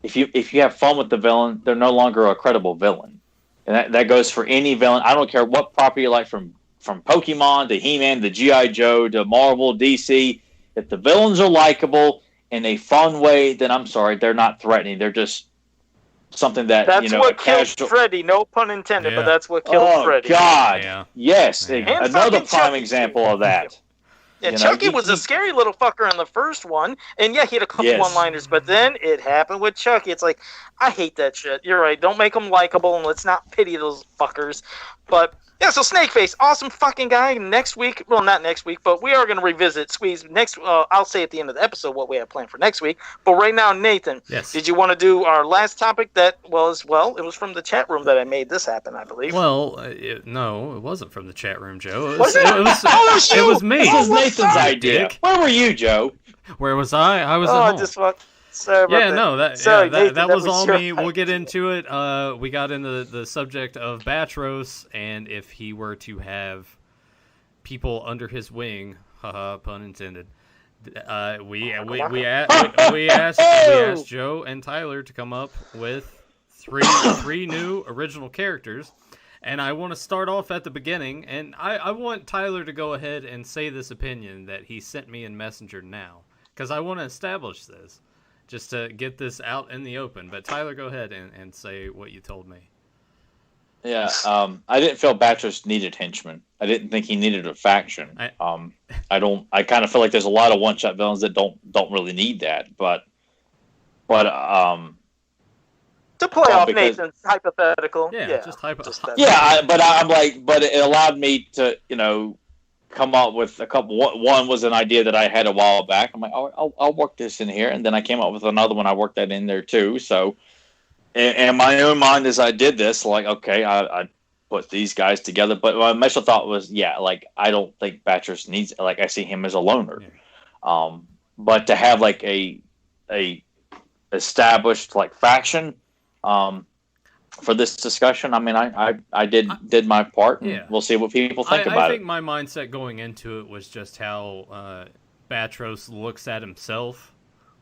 if you have fun with the villain, they're no longer a credible villain, and that goes for any villain. I don't care what property you like, from Pokemon to He-Man to G.I. Joe to Marvel, DC. If the villains are likable in a fun way, then I'm sorry, they're not threatening. They're just something that that's what killed Freddy. No pun intended, but that's what killed Freddy. Oh God, yes, Yeah. another prime example of that. Yeah, Chucky was a scary little fucker in the first one, and yeah, he had a couple one-liners, but then it happened with Chucky. It's like, I hate that shit. You're right. Don't make them likable, and let's not pity those fuckers. But yeah, so Snakeface, awesome fucking guy. Next week, well, not next week, but we are going to revisit Squeeze next. I'll say at the end of the episode what we have planned for next week. But right now, Nathan, did you want to do our last topic? That was, well, it was from the chat room that I made this happen, I believe. Well, no, it wasn't from the chat room, Joe. It was me. This was Nathan's idea. Where were you, Joe? Where was I? I was at home. Sorry about that. That was all me. We'll get into it. We got into the subject of Batros, and if he were to have people under his wing, haha, pun intended. We asked Joe and Tyler to come up with three new original characters, and I want to start off at the beginning, and I want Tyler to go ahead and say this opinion that he sent me in Messenger now, because I want to establish this. Just to get this out in the open. But Tyler, go ahead and say what you told me. Yeah, I didn't feel Batros needed henchmen. I didn't think he needed a faction. I kind of feel like there's a lot of one-shot villains that don't really need that. But to play off Nathan's hypothetical. Just hypothetical. But it allowed me to, come up with a couple. One was an idea that I had a while back. I'm like, I'll work this in here, and then I came up with another one. I worked that in there too. So, in my own mind, as I did this, like, okay, I put these guys together. But my initial thought was, I don't think Batros needs. Like, I see him as a loner. Yeah. But to have like a established like faction, for this discussion, I mean, I did my part, and we'll see what people think about it. I think my mindset going into it was just how Batros looks at himself,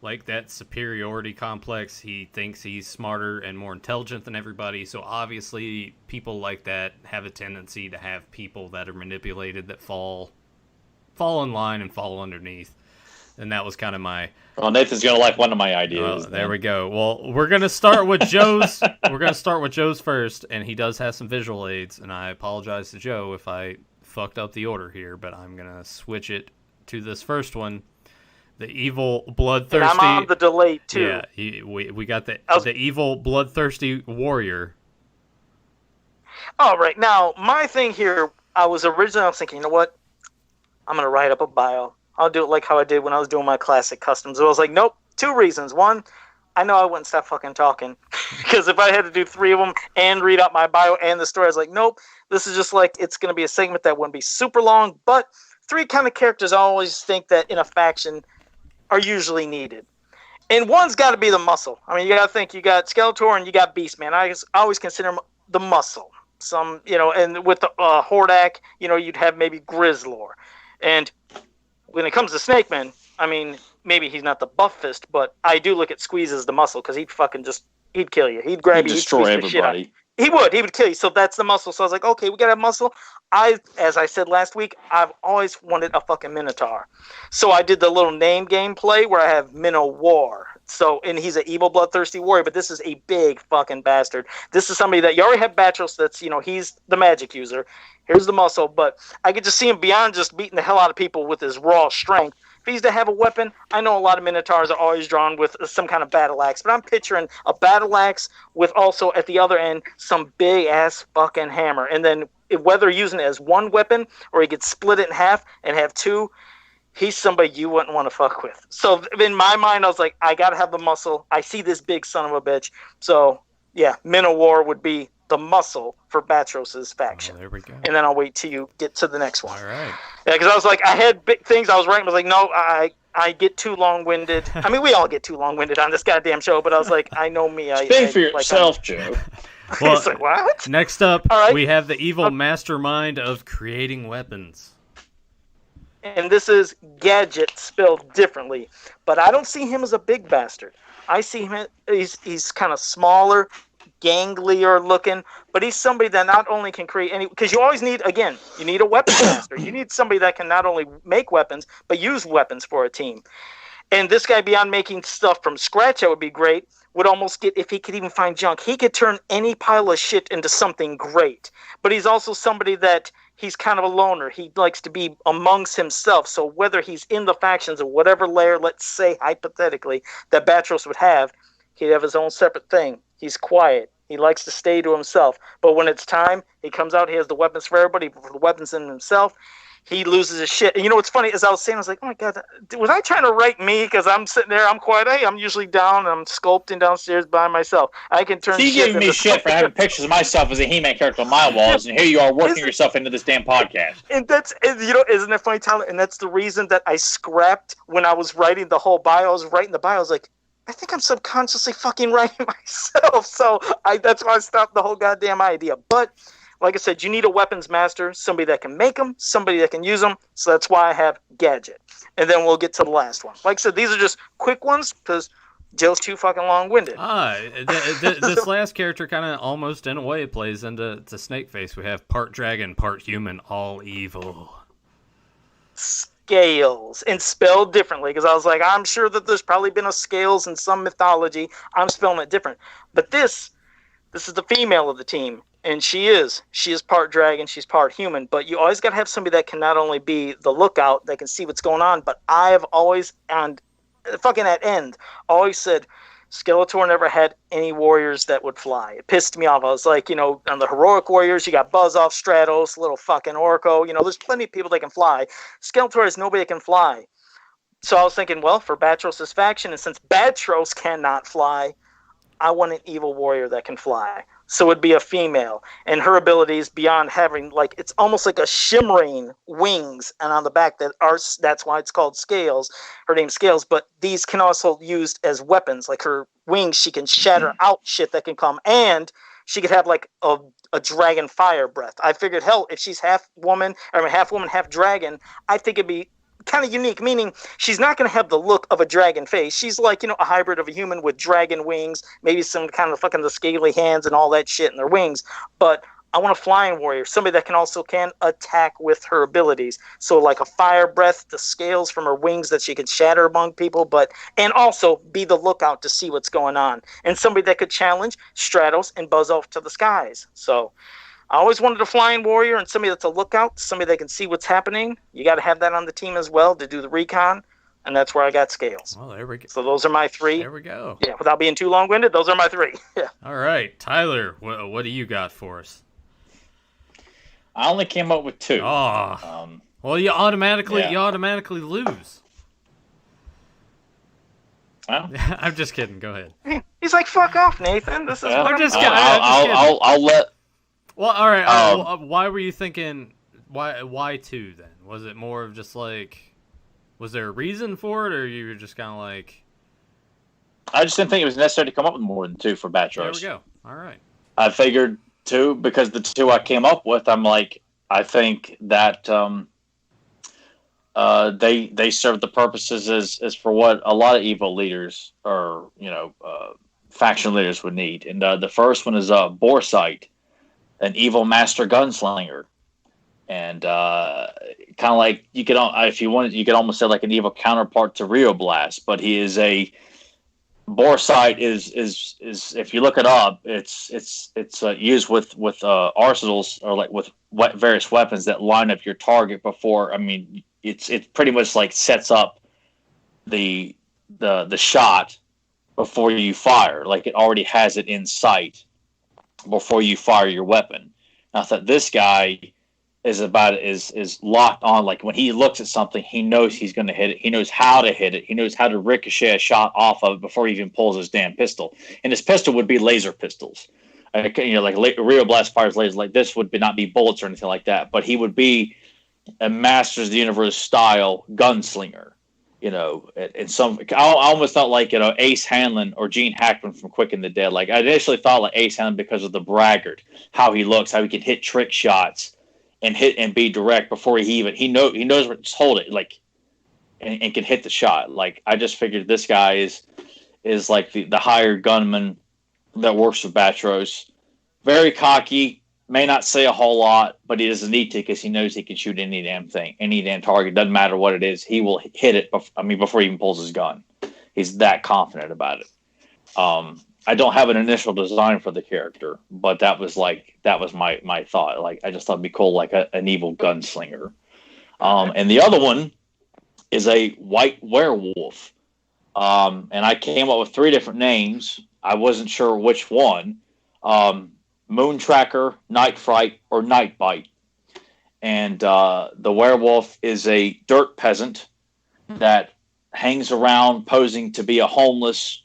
like that superiority complex. He thinks he's smarter and more intelligent than everybody, so obviously people like that have a tendency to have people that are manipulated that fall in line and fall underneath. And that was kind of my... Well, Nathan's going to like one of my ideas. There we go. Well, we're going to start with Joe's. We're going to start with Joe's first, and he does have some visual aids, and I apologize to Joe if I fucked up the order here, but I'm going to switch it to this first one. The evil, bloodthirsty... And I'm on the delay, too. Yeah, we got the evil, bloodthirsty warrior. All right. Now, my thing here, I was thinking, you know what? I'm going to write up a bio. I'll do it like how I did when I was doing my classic customs. I was like, nope, 2 reasons. One, I know I wouldn't stop fucking talking. Because if I had to do 3 of them and read out my bio and the story, I was like, nope, this is just like, it's going to be a segment that wouldn't be super long. But 3 kind of characters I always think that in a faction are usually needed. And one's got to be the muscle. I mean, you got to think, you got Skeletor and you got Beastman. I always consider him the muscle. And with the Hordak, you'd have maybe Grizzlor. And when it comes to Snake Man, I mean, maybe he's not the buffest, but I do look at Squeeze as the muscle, because he'd kill you. He'd grab you, he'd destroy everybody. He would kill you. So that's the muscle. So I was like, okay, we got to have muscle. As I said last week, I've always wanted a fucking Minotaur. So I did the little name game play where I have Minowar. So, and he's an evil, bloodthirsty warrior, but this is a big fucking bastard. This is somebody that you already have Batros. That's, he's the magic user. Here's the muscle, but I could just see him beyond just beating the hell out of people with his raw strength. If he's to have a weapon, I know a lot of Minotaurs are always drawn with some kind of battle axe, but I'm picturing a battle axe with also at the other end some big ass fucking hammer. And then whether using it as one weapon or he could split it in half and have two, he's somebody you wouldn't want to fuck with. So in my mind, I was like, I gotta have the muscle. I see this big son of a bitch. So yeah, Minowar would be the muscle for Batros's faction. Oh, there we go. And then I'll wait till you get to the next one. All right. Yeah, because I was like, I had big things I was writing. I was like, no, I get too long-winded. I mean, we all get too long-winded on this goddamn show, but I was like, I know me. Speak for yourself, Joe. Well, it's like, what? Next up, right. we have the evil mastermind of creating weapons. And this is Gadget spelled differently. But I don't see him as a big bastard. I see him, he's kind of smaller, ganglier looking, but he's somebody that not only can create any, because you always need, again, you need a weapons master. You need somebody that can not only make weapons, but use weapons for a team. And this guy, beyond making stuff from scratch, that would be great, would almost get, if he could even find junk, he could turn any pile of shit into something great. But he's also somebody that he's kind of a loner. He likes to be amongst himself. So whether he's in the factions or whatever layer, let's say hypothetically, that Batros would have, he'd have his own separate thing. He's quiet. He likes to stay to himself. But when it's time, he comes out, he has the weapons for everybody, the weapons in himself. He loses his shit. And what's funny, as I was saying, I was like, oh my God, was I trying to write me? Because I'm sitting there, I'm quiet. Hey, I'm usually down, and I'm sculpting downstairs by myself. I can turn shit. You giving me shit for having pictures of myself as a He-Man character on my walls, and here you are working yourself into this damn podcast. And isn't it funny, Tyler? And that's the reason that I scrapped when I was writing the whole bio. I was writing the bio. I was like, I think I'm subconsciously fucking writing myself. So that's why I stopped the whole goddamn idea. But like I said, you need a weapons master, somebody that can make them, somebody that can use them. So that's why I have Gadget. And then we'll get to the last one. Like I said, these are just quick ones because Joe's too fucking long-winded. This last character kind of almost in a way plays into Snakeface. We have part dragon, part human, all evil. Scales, and spelled differently, because I was like, I'm sure that there's probably been a Scales in some mythology. I'm spelling it different. But this is the female of the team. And she is part dragon, she's part human, but you always got to have somebody that can not only be the lookout, that can see what's going on, but I have always, and fucking at end, always said Skeletor never had any warriors that would fly. It pissed me off. I was like, on the heroic warriors, you got Buzz off Stratos, little fucking Orko, there's plenty of people that can fly. Skeletor has nobody that can fly. So I was thinking, well, for Batros's faction, and since Batros cannot fly, I want an evil warrior that can fly. So it'd be a female, and her abilities beyond having, like, it's almost like a shimmering wings, and on the back that's why it's called Scales. Her name's Scales, but these can also be used as weapons. Like her wings, she can shatter out shit that can come, and she could have like a dragon fire breath. I figured, hell, if she's half woman, half dragon, I think it'd be kind of unique, meaning she's not going to have the look of a dragon face. She's like, a hybrid of a human with dragon wings, maybe some kind of fucking the scaly hands and all that shit in their wings. But I want a flying warrior, somebody that can attack with her abilities. So like a fire breath, the scales from her wings that she can shatter among people, and also be the lookout to see what's going on. And somebody that could challenge Stratos and buzz off to the skies. So I always wanted a flying warrior and somebody that's a lookout, somebody that can see what's happening. You got to have that on the team as well to do the recon, and that's where I got Scales. Well, there we go. So those are my three. There we go. Yeah, without being too long-winded, those are my three. Yeah. All right, Tyler, what do you got for us? I only came up with two. Oh, well, you automatically lose. Well, I'm just kidding. Go ahead. He's like, "Fuck off, Nathan." This is. I'm just kidding. I'll let. Well, all right. Why were you thinking? Why two then? Was it more of just like, was there a reason for it, or you were just kind of like? I just didn't think it was necessary to come up with more than two for Batros. There we go. All right. I figured two because the two I came up with, I'm like, I think that they serve the purposes as for what a lot of evil leaders or faction leaders would need. And the first one is Boresight, an evil master gunslinger, and kind of like if you wanted, you could almost say like an evil counterpart to Rio Blast, but he is Boresight is if you look it up, it's used with arsenals or like with various weapons that line up your target before. I mean, it pretty much like sets up the shot before you fire. Like it already has it in sight before you fire your weapon. And I thought this guy is locked on. Like when he looks at something, he knows he's going to hit it. He knows how to hit it. He knows how to ricochet a shot off of it before he even pulls his damn pistol. And his pistol would be laser pistols. Like Rio Blast fires lasers. Like this would not be bullets or anything like that. But he would be a Masters of the Universe style gunslinger. In some, I almost thought like Ace Hanlon or Gene Hackman from Quick and the Dead. Like I initially thought like Ace Hanlon because of the braggart, how he looks, how he can hit trick shots and hit and be direct before he knows where to hold it, like and can hit the shot. Like I just figured this guy is like the hired gunman that works for Batros. Very cocky. May not say a whole lot, but he doesn't need to because he knows he can shoot any damn thing, any damn target. Doesn't matter what it is. He will hit it. Before he even pulls his gun. He's that confident about it. I don't have an initial design for the character, but that was my thought. Like I just thought it'd be cool, like an evil gunslinger. And the other one is a white werewolf. And I came up with 3 different names. I wasn't sure which one. Moontracker, Night Fright, or Night Bite. And the werewolf is a dirt peasant that hangs around posing to be a homeless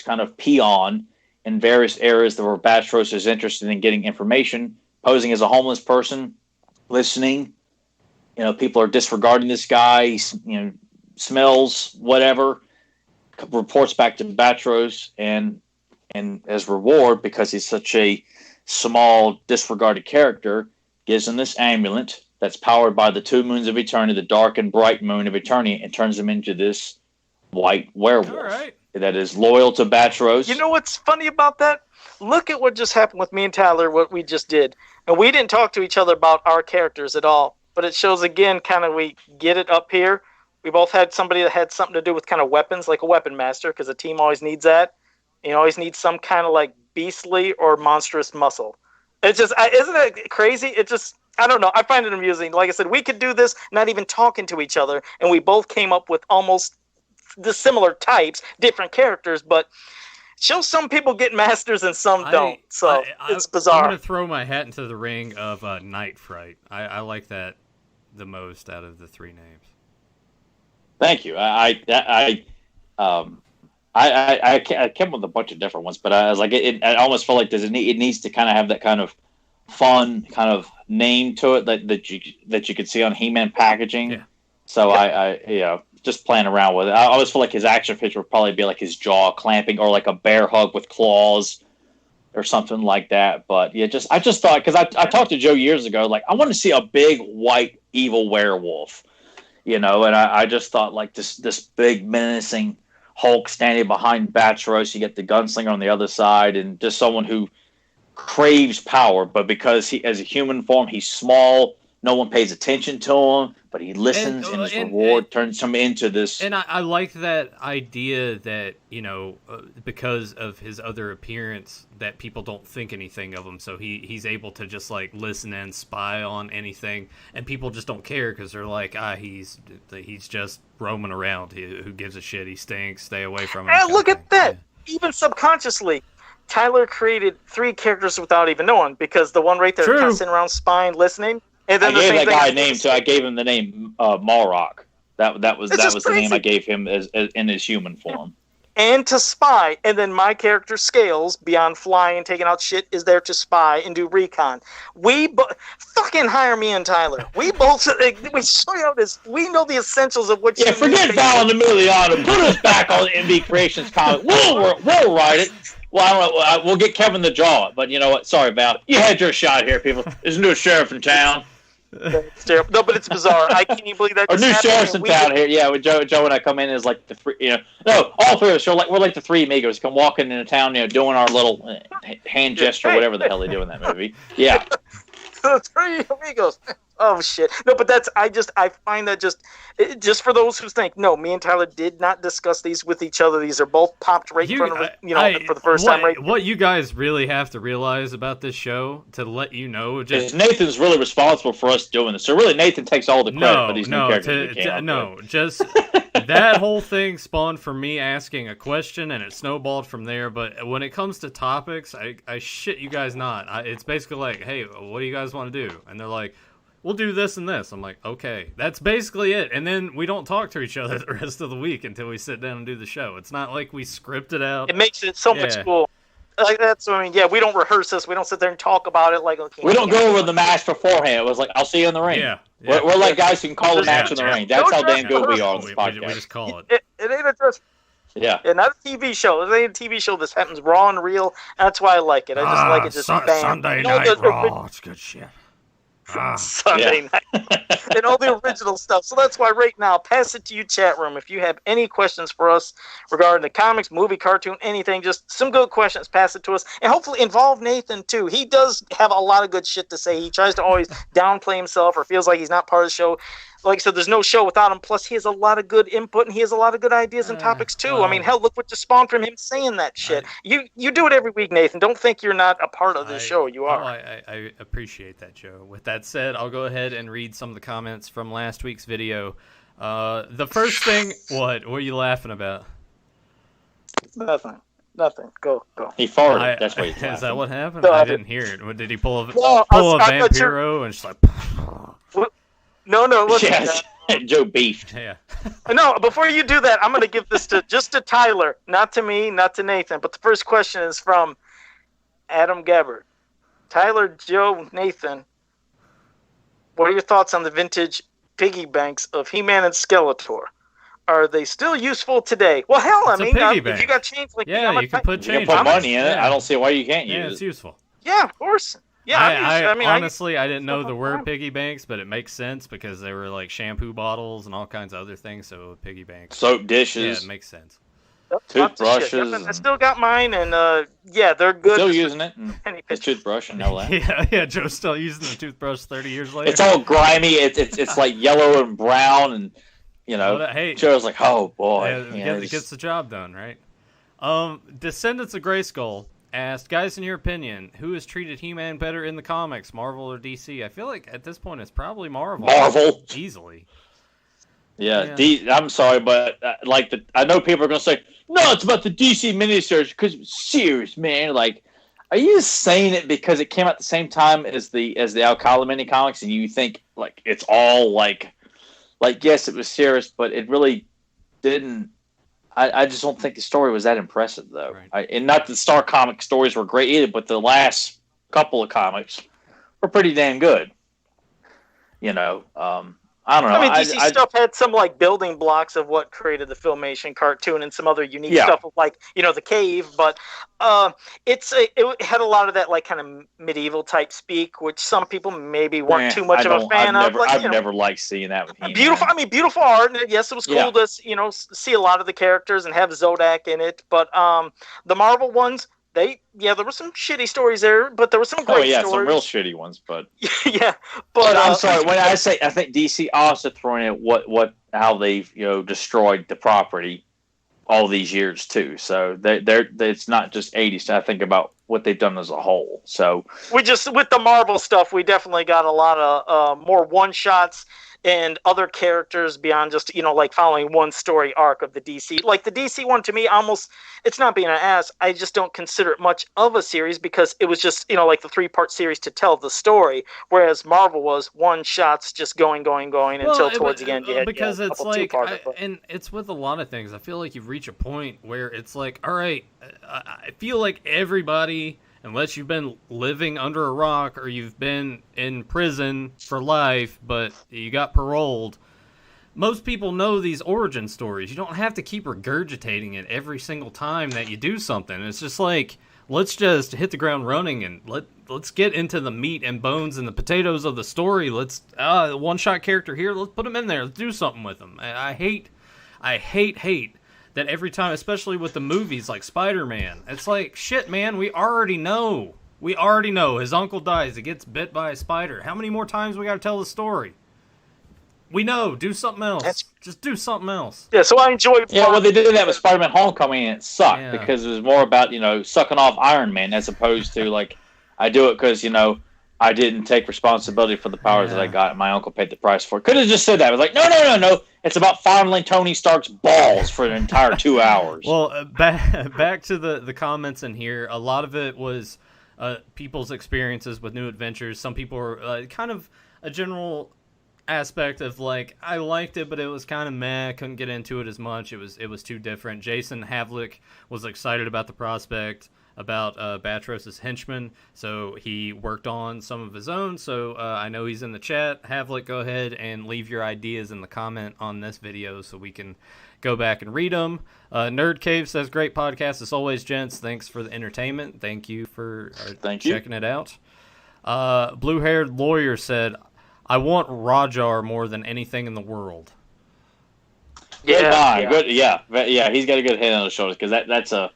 kind of peon in various areas that where Batros is interested in getting information, posing as a homeless person, listening. People are disregarding this guy. He, smells whatever, reports back to Batros, and as reward, because he's such a small, disregarded character, gives him this amulet that's powered by the 2 moons of eternity, the dark and bright moon of eternity, and turns him into this white werewolf that is loyal to Batros. You know what's funny about that? Look at what just happened with me and Tyler, what we just did. And we didn't talk to each other about our characters at all. But it shows, again, kind of we get it up here. We both had somebody that had something to do with kind of weapons, like a weapon master, because a team always needs that. You always need some kind of like beastly or monstrous muscle. It's just, isn't it crazy? It just, I don't know. I find it amusing. Like I said, we could do this not even talking to each other, and we both came up with almost the similar types, different characters, but shows some people get masters and some don't. So it's bizarre. I'm going to throw my hat into the ring of Night Fright. I like that the most out of the 3 names. Thank you. I came up with a bunch of different ones, but I was like, I almost felt like it needs to kind of have that kind of fun kind of name to it that you could see on He-Man packaging. Yeah. So I just playing around with it. I always feel like his action figure would probably be like his jaw clamping or like a bear hug with claws or something like that. But yeah, I just thought, because I talked to Joe years ago, like I want to see a big white evil werewolf, and I just thought like this big menacing Hulk standing behind Batros. You get the gunslinger on the other side, and just someone who craves power, but because he, as a human form, he's small, no one pays attention to him, but he listens, and his reward turns him into this. And I like that idea that, because of his other appearance, that people don't think anything of him, so he's able to just, like, listen and spy on anything, and people just don't care, because they're like, he's just roaming around. Who gives a shit? He stinks. Stay away from him. And look at that! Yeah. Even subconsciously, Tyler created 3 characters without even knowing, because the one right there kind of sitting around spying, listening. And then I gave that guy a name too. I gave him the name Malrock. That was the name I gave him as in his human form. And to spy, and then my character Scales, beyond flying and taking out shit, is there to spy and do recon. Fucking hire me and Tyler. We both we show you this. We know the essentials of what. Yeah, forget Val and Emiliano. Put us back on the MV Creations comic. We'll write it. Well, I don't know. We'll get Kevin to draw it, but you know what? Sorry, Val. You had your shot here, people. There's a new sheriff in town. No, but it's bizarre. I can't even believe that. Our new sheriff's in town here. Yeah, with Joe and I come in as like the 3. No, all 3 of us. We're like the 3 amigos. Come walking into town, doing our little hand gesture, whatever the hell they do in that movie. Yeah. The 3 amigos. Oh shit! No, but I find that just for those who think no, me and Tyler did not discuss these with each other. These are both popped right in front of for the first time. Right. What you guys really have to realize about this show to let you know, just Nathan's really responsible for us doing this. So really, Nathan takes all the credit for these new characters. Just that whole thing spawned from me asking a question, and it snowballed from there. But when it comes to topics, I shit you guys not. It's basically like, hey, what do you guys want to do? And they're like, we'll do this and this. I'm like, okay, that's basically it. And then we don't talk to each other the rest of the week until we sit down and do the show. It's not like we script it out. It makes it so much cool. Like that's, I mean, we don't rehearse this. We don't sit there and talk about it. Like, okay, we don't go over the match beforehand. It was like, I'll see you in the ring. Yeah. We're like guys who can call a match in the ring. That's how damn good we are on this podcast. We just call it. It ain't a just. Yeah, not a TV show. It ain't a TV show. This happens raw and real. That's why I like it. I just like it just bang. Sunday Night Raw. It's good shit. Sunday night and all the original stuff. So that's why right now, pass it to you, chat room. If you have any questions for us regarding the comics, movie, cartoon, anything, just some good questions, pass it to us, and hopefully involve Nathan too. He does have a lot of good shit to say. He tries to always downplay himself or feels like he's not part of the show. Like I said, there's no show without him. Plus, he has a lot of good input, and he has a lot of good ideas and topics, too. I mean, hell, look what just spawned from him saying that shit. You do it every week, Nathan. Don't think you're not a part of this show. You are. I appreciate that, Joe. With that said, I'll go ahead and read some of the comments from last week's video. The first thing... What are you laughing about? Nothing. Go. He farted. That's what he's laughing. Is that what happened? I didn't hear it. What, did he pull a Vampiro and just like... No, listen. Yes. Joe beefed. Yeah. No, before you do that, I'm going to give this to Tyler, not to me, not to Nathan. But the first question is from Adam Gabbard. Tyler, Joe, Nathan, what are your thoughts on the vintage piggy banks of He-Man and Skeletor? Are they still useful today? Well, hell, I mean, if you got change like you can put change. You can put money in it. I don't see why you can't use it. Yeah, it's useful. Yeah, of course. Yeah, honestly, I didn't know there were piggy banks, but it makes sense because they were like shampoo bottles and all kinds of other things. So piggy banks, soap dishes, yeah, it makes sense. Toothbrushes. I still got mine, and they're good. Still using it. His toothbrush and all that. yeah. Joe's still using the toothbrush 30 years later. It's all grimy. It's like yellow and brown, and hey, Joe's like, oh boy, it gets the job done, right? Descendants of Grayskull asked, guys, in your opinion, who has treated He-Man better in the comics, Marvel or DC? I feel like at this point it's probably Marvel. Easily. Yeah. I'm sorry, but I know people are going to say, no, it's about the DC miniseries because serious, man. Like, are you just saying it because it came out at the same time as the Alcala mini comics, and you think like it's all like yes, it was serious, but it really didn't. I just don't think the story was that impressive, though. Right. And not that Star Comic stories were great either, but the last couple of comics were pretty damn good. I don't know. I mean, DC stuff had some like building blocks of what created the Filmation cartoon and some other unique stuff of like the cave, but it had a lot of that like kind of medieval type speak, which some people maybe weren't too much of a fan of. I've never liked seeing that with He-Man. Beautiful. I mean, beautiful art. And yes, it was cool to see a lot of the characters and have Zodak in it, but the Marvel ones. There were some shitty stories there, but there were some great stories. Some real shitty ones, but but I'm sorry when I say I think DC also throwing in how they've destroyed the property all these years too. So it's not just 80s. I think about what they've done as a whole. So with the Marvel stuff, we definitely got a lot of more one shots and other characters beyond just, like following one story arc of the DC. Like the DC one, to me, almost, it's not being an ass. I just don't consider it much of a series because it was just, like the 3-part series to tell the story, whereas Marvel was one shots just going until towards the end you had because it's like, and it's with a lot of things. I feel like you reach a point where it's like, all right, I feel like everybody, unless you've been living under a rock or you've been in prison for life, but you got paroled, most people know these origin stories. You don't have to keep regurgitating it every single time that you do something. It's just like, let's just hit the ground running and let's get into the meat and bones and the potatoes of the story. Let's one-shot character here. Let's put them in there. Let's do something with them. I hate that every time, especially with the movies like Spider-Man, it's like, shit, man, we already know. We already know his uncle dies. He gets bit by a spider. How many more times we got to tell the story? We know. Do something else. Just do something else. Yeah, so I enjoyed... Yeah, well, they did that with Spider-Man Homecoming, and it sucked because it was more about, sucking off Iron Man as opposed to, like, I do it because, I didn't take responsibility for the powers that I got, and my uncle paid the price for it. Could have just said that. I was like, no. It's about fondling Tony Stark's balls for an entire 2 hours. Well, back to the comments in here. A lot of it was people's experiences with New Adventures. Some people were kind of a general aspect of like, I liked it, but it was kind of meh. I couldn't get into it as much. It was too different. Jason Havlick was excited about the prospect about Batros's henchman, so he worked on some of his own. So I know he's in the chat. Havlick, go ahead and leave your ideas in the comment on this video so we can go back and read them. Nerd Cave says, great podcast as always, gents. Thanks for the entertainment. Thank you for checking it out. Blue-haired lawyer said, I want Rajar more than anything in the world. Good. Yeah. He's got a good head on his shoulders because that's a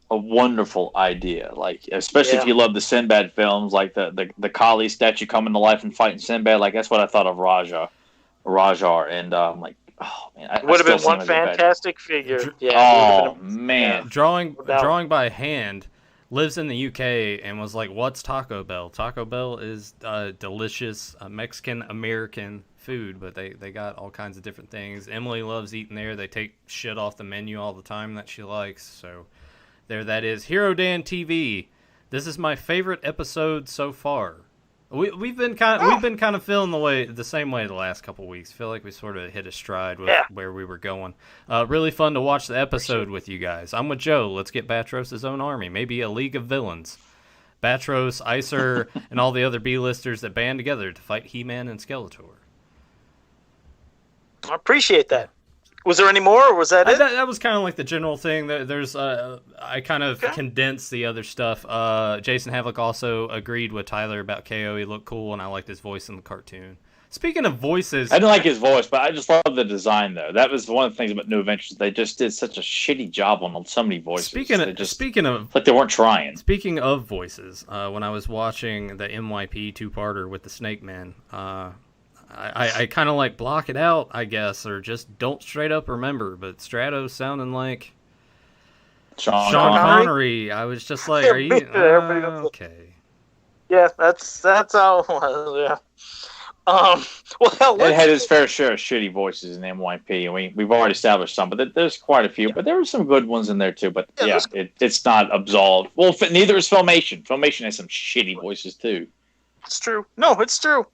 wonderful idea. Like, especially if you love the Sinbad films, like the Kali statue coming to life and fighting Sinbad. Like, that's what I thought of Rajar, and I'm like, oh man, it would have been one fantastic figure. Yeah. Oh man, drawing by hand. Lives in the UK and was like, what's Taco Bell? Taco Bell is delicious Mexican-American food, but they got all kinds of different things. Emily loves eating there. They take shit off the menu all the time that she likes. So there that is. Hero Dan TV. This is my favorite episode so far. We've been kind of feeling the same way the last couple weeks. Feel like we sort of hit a stride with where we were going. Really fun to watch the episode with you guys. I'm with Joe. Let's get Batros's own army. Maybe a league of villains. Batros, Icer, and all the other B-listers that band together to fight He-Man and Skeletor. I appreciate that. Was there any more, or was that it? That was kind of like the general thing. There's I kind of condensed the other stuff. Jason Havlick also agreed with Tyler about KO. He looked cool, and I liked his voice in the cartoon. Speaking of voices... I didn't like his voice, but I just love the design, though. That was one of the things about New Adventures. They just did such a shitty job on so many voices. Speaking of... Like they weren't trying. Speaking of voices, when I was watching the MYP two-parter with the Snake Man... I kind of like block it out, I guess, or just don't straight up remember. But Stratos sounding like Sean Connery. I was just like, are you okay? Yeah, that's how it was. Yeah. Well, it had its fair share of shitty voices in MYP, and we've already established some, but there's quite a few. But there were some good ones in there too. But it's not absolved. Well, neither is Filmation. Filmation has some shitty voices too. It's true. No, it's true.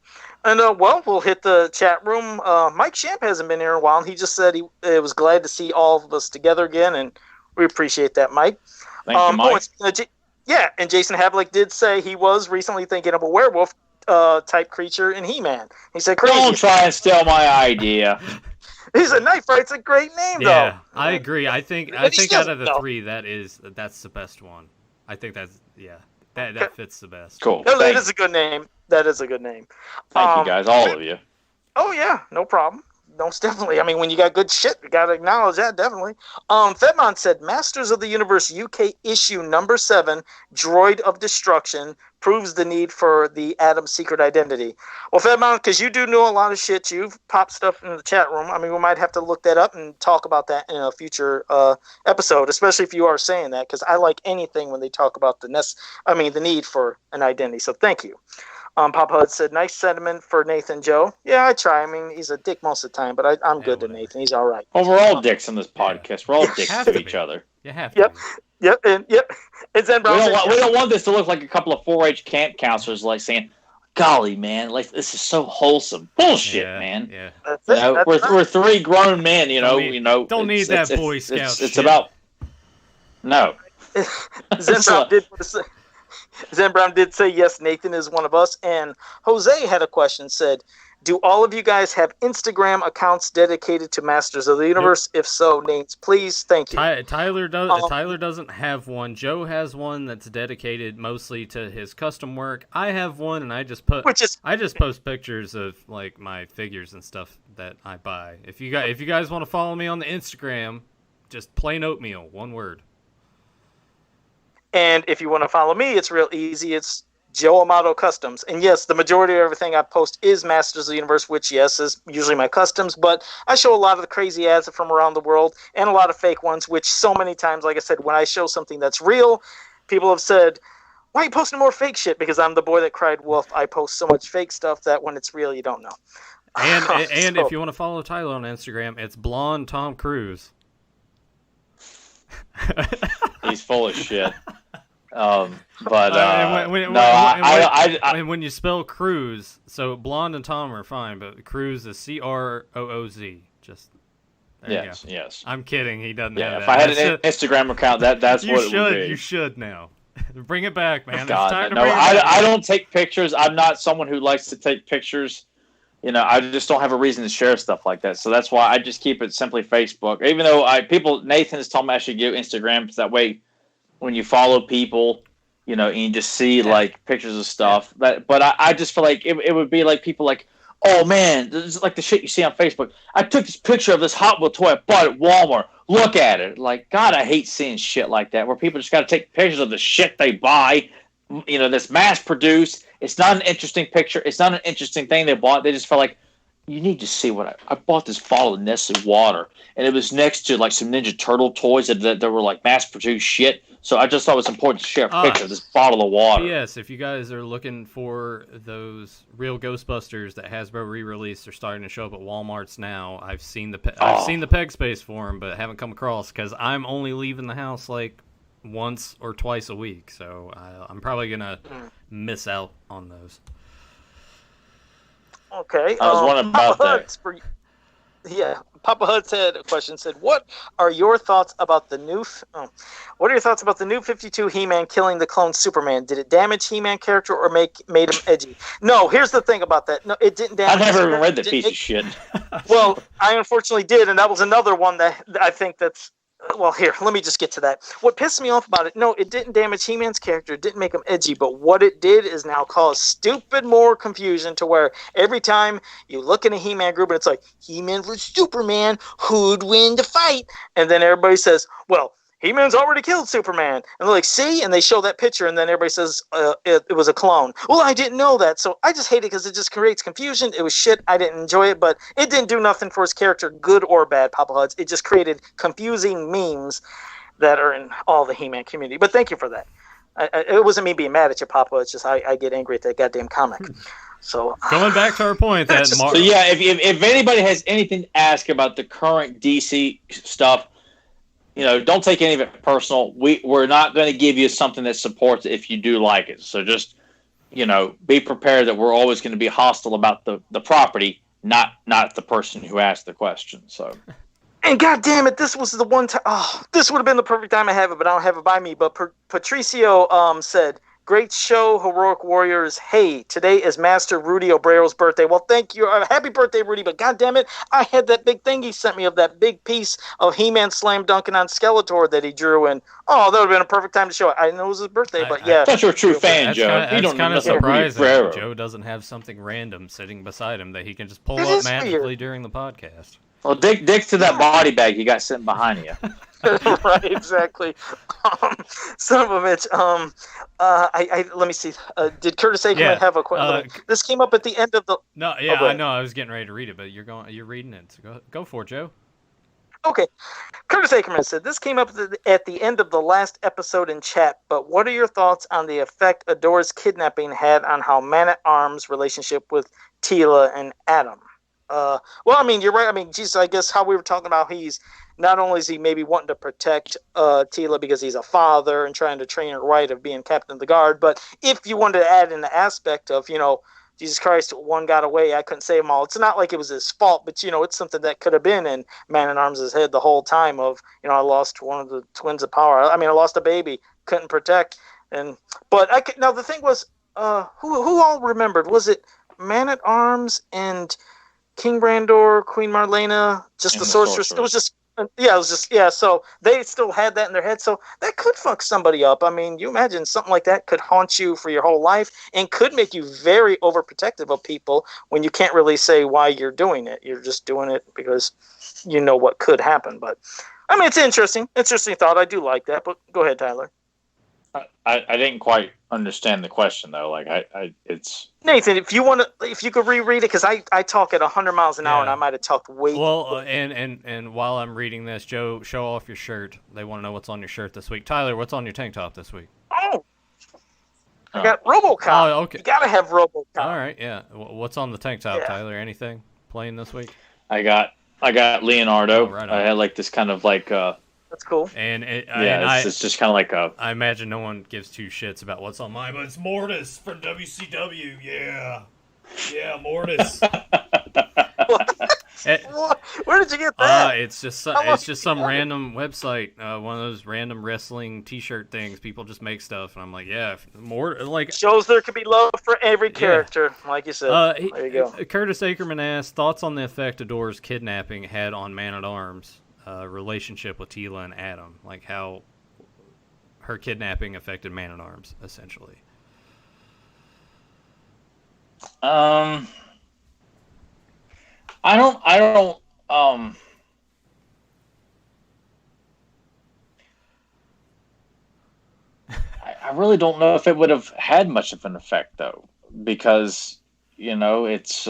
And we'll hit the chat room. Mike Shamp hasn't been here in a while, and he just said he was glad to see all of us together again, and we appreciate that, Mike. Thank you, Mike. And Jason Havlick did say he was recently thinking of a werewolf type creature in He-Man. He said, "Crazy." Don't try and steal my idea. He said, "Knife Right's a great name, though." Yeah, I agree. I think out of the three, that's the best one. I think that fits the best. Cool. That is a good name. That is a good name. Thank you, guys, all of you. Oh, yeah, no problem. Most definitely. I mean, when you got good shit, you got to acknowledge that, definitely. Fedmon said, Masters of the Universe UK issue number 7, Droid of Destruction, proves the need for the Atom's secret identity. Well, Fedmon, because you do know a lot of shit, you've popped stuff in the chat room. I mean, we might have to look that up and talk about that in a future episode, especially if you are saying that, because I like anything when they talk about the need for an identity. So thank you. Pop Hud said, nice sentiment for Nathan Joe. Yeah, I try. I mean, he's a dick most of the time, but I'm good to Nathan. He's all right. Well, we're all dicks on this podcast. We're all dicks to each other. You have to. Yep. And Zen Brown we don't want this to look like a couple of 4-H camp counselors like saying, golly, man, like this is so wholesome. Bullshit, man. Yeah. That's we're 3 grown men, Don't need that Boy Scout shit. It's about... No. Zen Brown did say, yes, Nathan is one of us. And Jose had a question, said, do all of you guys have Instagram accounts dedicated to Masters of the Universe? Nope. If so, names, please. Thank you. Tyler doesn't have one. Joe has one that's dedicated mostly to his custom work. I have one, and I just post pictures of like my figures and stuff that I buy. If you guys want to follow me on the Instagram, just plain oatmeal, one word. And if you want to follow me, it's real easy. It's Joe Amato Customs. And yes, the majority of everything I post is Masters of the Universe, which, yes, is usually my customs. But I show a lot of the crazy ads from around the world and a lot of fake ones, which so many times, like I said, when I show something that's real, people have said, why are you posting more fake shit? Because I'm the boy that cried wolf. I post so much fake stuff that when it's real, you don't know. And so, if you want to follow Tyler on Instagram, it's Blonde Tom Cruise. He's full of shit. And when you spell Cruise, so Blonde and Tom are fine, but Cruise is Crooz. Just there you go. Yes. I'm kidding. He doesn't have that. If I had an Instagram account, that's what it would be. You should now. Bring it back, man. God, I don't take pictures. I'm not someone who likes to take pictures. I just don't have a reason to share stuff like that. So that's why I just keep it simply Facebook. Even though Nathan has told me I should get Instagram, because that way when you follow people, and you just see like pictures of stuff. But I just feel like it would be like people like, oh man, this is like the shit you see on Facebook. I took this picture of this Hot Wheel toy I bought at Walmart. Look at it. Like, God, I hate seeing shit like that where people just got to take pictures of the shit they buy, that's mass produced. It's not an interesting picture. It's not an interesting thing they bought. They just felt like, you need to see what I bought this bottle of Nestle water, and it was next to like some Ninja Turtle toys that were like mass produced shit. So I just thought it was important to share a picture of this bottle of water. Yes, if you guys are looking for those real Ghostbusters that Hasbro re-released, are starting to show up at Walmarts now. I've seen the peg space for them, but haven't come across because I'm only leaving the house like once or twice a week, so I'm probably gonna miss out on those. Okay. I was wondering about that. Papa Hud's had a question. Said, "What are your thoughts about the new? What are your thoughts about the new 52 He-Man killing the clone Superman? Did it damage He-Man character or made him edgy?" No. Here's the thing about that. No, it didn't damage. I never even read the piece of shit. Well, I unfortunately did, and that was another one that I think that's. Well, here, let me just get to that. What pissed me off about it, no, it didn't damage He-Man's character. It didn't make him edgy. But what it did is now cause stupid more confusion to where every time you look in a He-Man group and it's like, He-Man versus Superman, who'd win the fight? And then everybody says, well, He-Man's already killed Superman. And they're like, see? And they show that picture, and then everybody says it was a clone. Well, I didn't know that. So I just hate it because it just creates confusion. It was shit. I didn't enjoy it, but it didn't do nothing for his character, good or bad, Papa Huds. It just created confusing memes that are in all the He-Man community. But thank you for that. It wasn't me being mad at you, Papa. It's just I get angry at that goddamn comic. So going back to our point that so yeah, if anybody has anything to ask about the current DC stuff, don't take any of it personal. We're not going to give you something that supports it if you do like it. So just, be prepared that we're always going to be hostile about the property, not the person who asked the question. So. And God damn it, this was the one time. Oh, this would have been the perfect time I have it, but I don't have it by me. But Patricio said, "Great show, Heroic Warriors. Hey, today is Master Rudy Obrero's birthday." Well, thank you. Happy birthday, Rudy. But God damn it, I had that big thing he sent me of that big piece of He-Man slam dunking on Skeletor that he drew. And, that would have been a perfect time to show it. I know it was his birthday, but yeah. That's your true fan, Joe. That's kind of surprising that Joe doesn't have something random sitting beside him that he can just pull up magically during the podcast. Well, dick to that body bag you got sitting behind you. Right, exactly. Son of a bitch. Let me see. Did Curtis Ackerman have a question? This came up at the end of the. No, yeah, I know. I was getting ready to read it, but you're reading it. So go for it, Joe. Okay. Curtis Ackerman said, "This came up at the end of the last episode in chat, but what are your thoughts on the effect Adora's kidnapping had on how Man-at-Arms' relationship with Teela and Adam?" Well, I mean, you're right. I mean, Jesus, I guess how we were talking about he's not only is he maybe wanting to protect Teela because he's a father and trying to train her right of being captain of the guard, but if you wanted to add in the aspect of, Jesus Christ, one got away, I couldn't save them all. It's not like it was his fault, but, it's something that could have been in Man-at-Arms' head the whole time of, I lost one of the twins of power. I mean, I lost a baby, couldn't protect. Now the thing was, who all remembered? Was it Man-at-Arms and King Brandor, Queen Marlena, just the sorceress? It was just, so they still had that in their head. So that could fuck somebody up. I mean, you imagine something like that could haunt you for your whole life and could make you very overprotective of people when you can't really say why you're doing it. You're just doing it because you know what could happen. But I mean, it's interesting thought. I do like that, but go ahead, Tyler. I didn't quite understand the question though. Like it's Nathan, if you could reread it, because I talk at 100 miles an hour and I might have talked way. Well, and while I'm reading this, Joe, show off your shirt. They want to know what's on your shirt this week. Tyler, what's on your tank top this week? Oh, I got RoboCop. Oh, okay. You gotta have RoboCop. All right, yeah. What's on the tank top, Tyler? Anything playing this week? I got Leonardo. Oh, right on. I had like this kind of like. That's cool. It's just kind of like a. I imagine no one gives two shits about what's on mine, but it's Mortis from WCW. Yeah, Mortis. Where did you get that? It's just some random website, one of those random wrestling T-shirt things. People just make stuff, and I'm like, yeah, more like shows there could be love for every character, like you said. There you go. Curtis Ackerman asked thoughts on the effect Adora's kidnapping had on Man at Arms. Relationship with Tila and Adam, like how her kidnapping affected Man at Arms, essentially. I really don't know if it would have had much of an effect though, because it's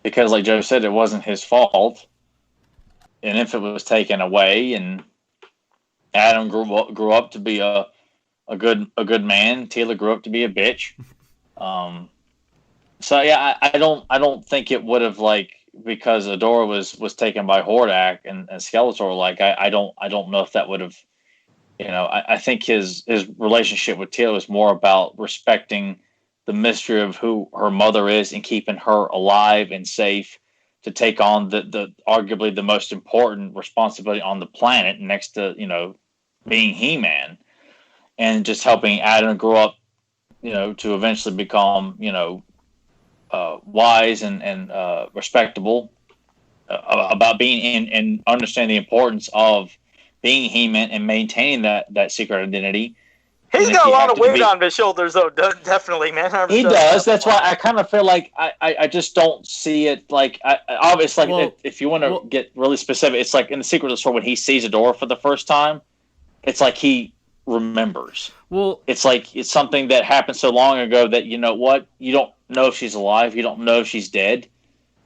because like Joe said, it wasn't his fault. And if it was taken away, and Adam grew up to be a good man, Tila grew up to be a bitch. So yeah, I don't think it would have, like, because Adora was taken by Hordak and Skeletor. Like I don't know if that would have, I think his relationship with Tila was more about respecting the mystery of who her mother is and keeping her alive and safe to take on the arguably the most important responsibility on the planet next to, being He-Man, and just helping Adam grow up, to eventually become, wise and respectable about being in and understand the importance of being He-Man and maintaining that secret identity. He's got a lot of weight on his shoulders, though. Definitely, man. He does. That's why I kind of feel like I just don't see it. Like, obviously, if you want to get really specific, it's like in the Secret of the Sword when he sees Adora for the first time. It's like he remembers. Well, it's like it's something that happened so long ago that you don't know if she's alive, you don't know if she's dead,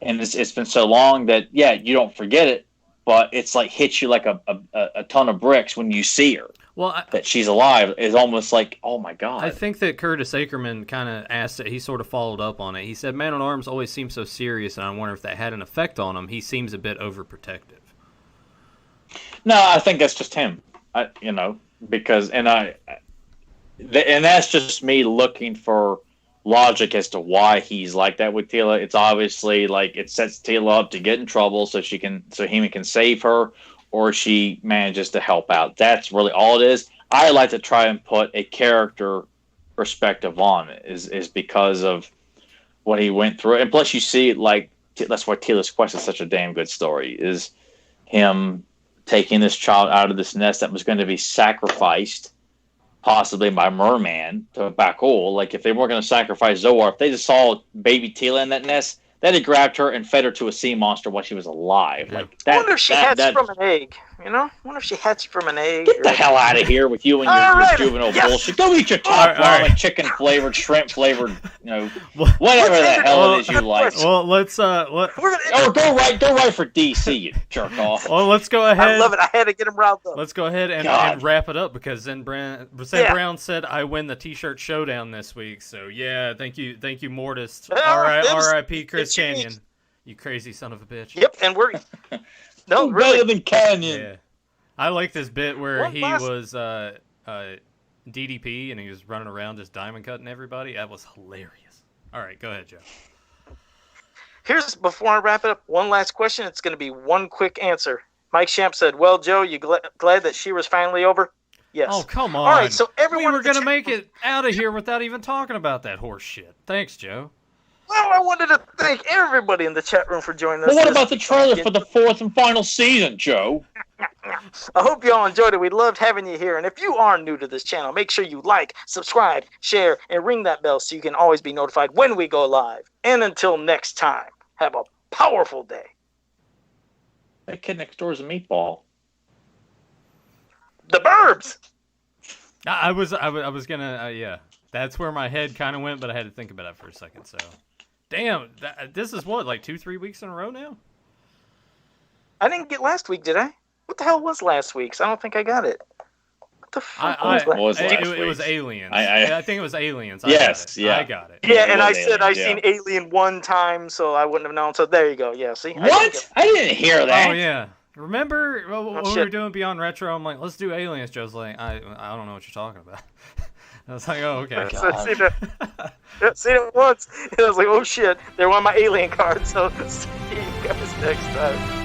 and it's been so long that you don't forget it, but it's like hits you like a ton of bricks when you see her. Well, that she's alive is almost like, oh my god. I think that Curtis Ackerman kind of asked it. He sort of followed up on it. He said, Man at Arms always seems so serious, and I wonder if that had an effect on him. He seems a bit overprotective. No, I think that's just him. Because and that's just me looking for logic as to why he's like that with Tila. It's obviously like it sets Tila up to get in trouble so He-Man can save her, or she manages to help out. That's really all it is. I like to try and put a character perspective on it, is because of what he went through. And plus you see, like, that's why Tila's Quest is such a damn good story, is him taking this child out of this nest that was going to be sacrificed, possibly by Merman, to Bakul. Like, if they weren't going to sacrifice Zoar, if they just saw baby Tila in that nest, they'd have grabbed her and fed her to a sea monster while she was alive. Yeah. Like that. I wonder if she hatched from an egg. I wonder if she hatched from an egg. Get the hell out of here with you and your juvenile bullshit. Go eat your top ramen, chicken flavored, shrimp flavored, whatever the hell it is you like. Well, let's go right for DC, you jerk off. Well, let's go ahead. I love it. I had to get him riled up. Let's go ahead and wrap it up, because Zen Brown said I win the T-shirt showdown this week. So yeah, thank you, Mortis. R.I.P. Chris Canyon. You crazy son of a bitch. Yep, and we're no really better than Canyon. Yeah, I like this bit where he was DDP and he was running around just diamond cutting everybody. That was hilarious. All right, go ahead, Joe. Here's, before I wrap it up, one last question. It's going to be one quick answer. Mike Shamp said, "Well, Joe, you glad that she was finally over?" Yes. Oh, come on. All right, so everyone, we were going to make it out of here without even talking about that horse shit. Thanks, Joe. Well, I wanted to thank everybody in the chat room for joining us. Well, what about the trailer for the 4th and final season, Joe? I hope you all enjoyed it. We loved having you here. And if you are new to this channel, make sure you like, subscribe, share, and ring that bell so you can always be notified when we go live. And until next time, have a powerful day. That kid next door is a meatball. The Burbs! I was gonna, yeah. That's where my head kind of went, but I had to think about it for a second. So, damn, this is what, like 2-3 weeks in a row now? I didn't get last week, did I? What the hell was last week's? I don't think I got it. What the fuck was last week? It was Aliens. I think it was Aliens. Yes, I got it. Yeah, and I said I seen Alien one time, so I wouldn't have known. So there you go. Yeah, see? What? I didn't hear that. Oh, yeah. Remember when we were doing Beyond Retro? I'm like, let's do Aliens. Joe's like, I don't know what you're talking about. I was like, oh, okay. So seen it once. And I was like, oh shit, they're one of my Alien cards. So see you guys next time.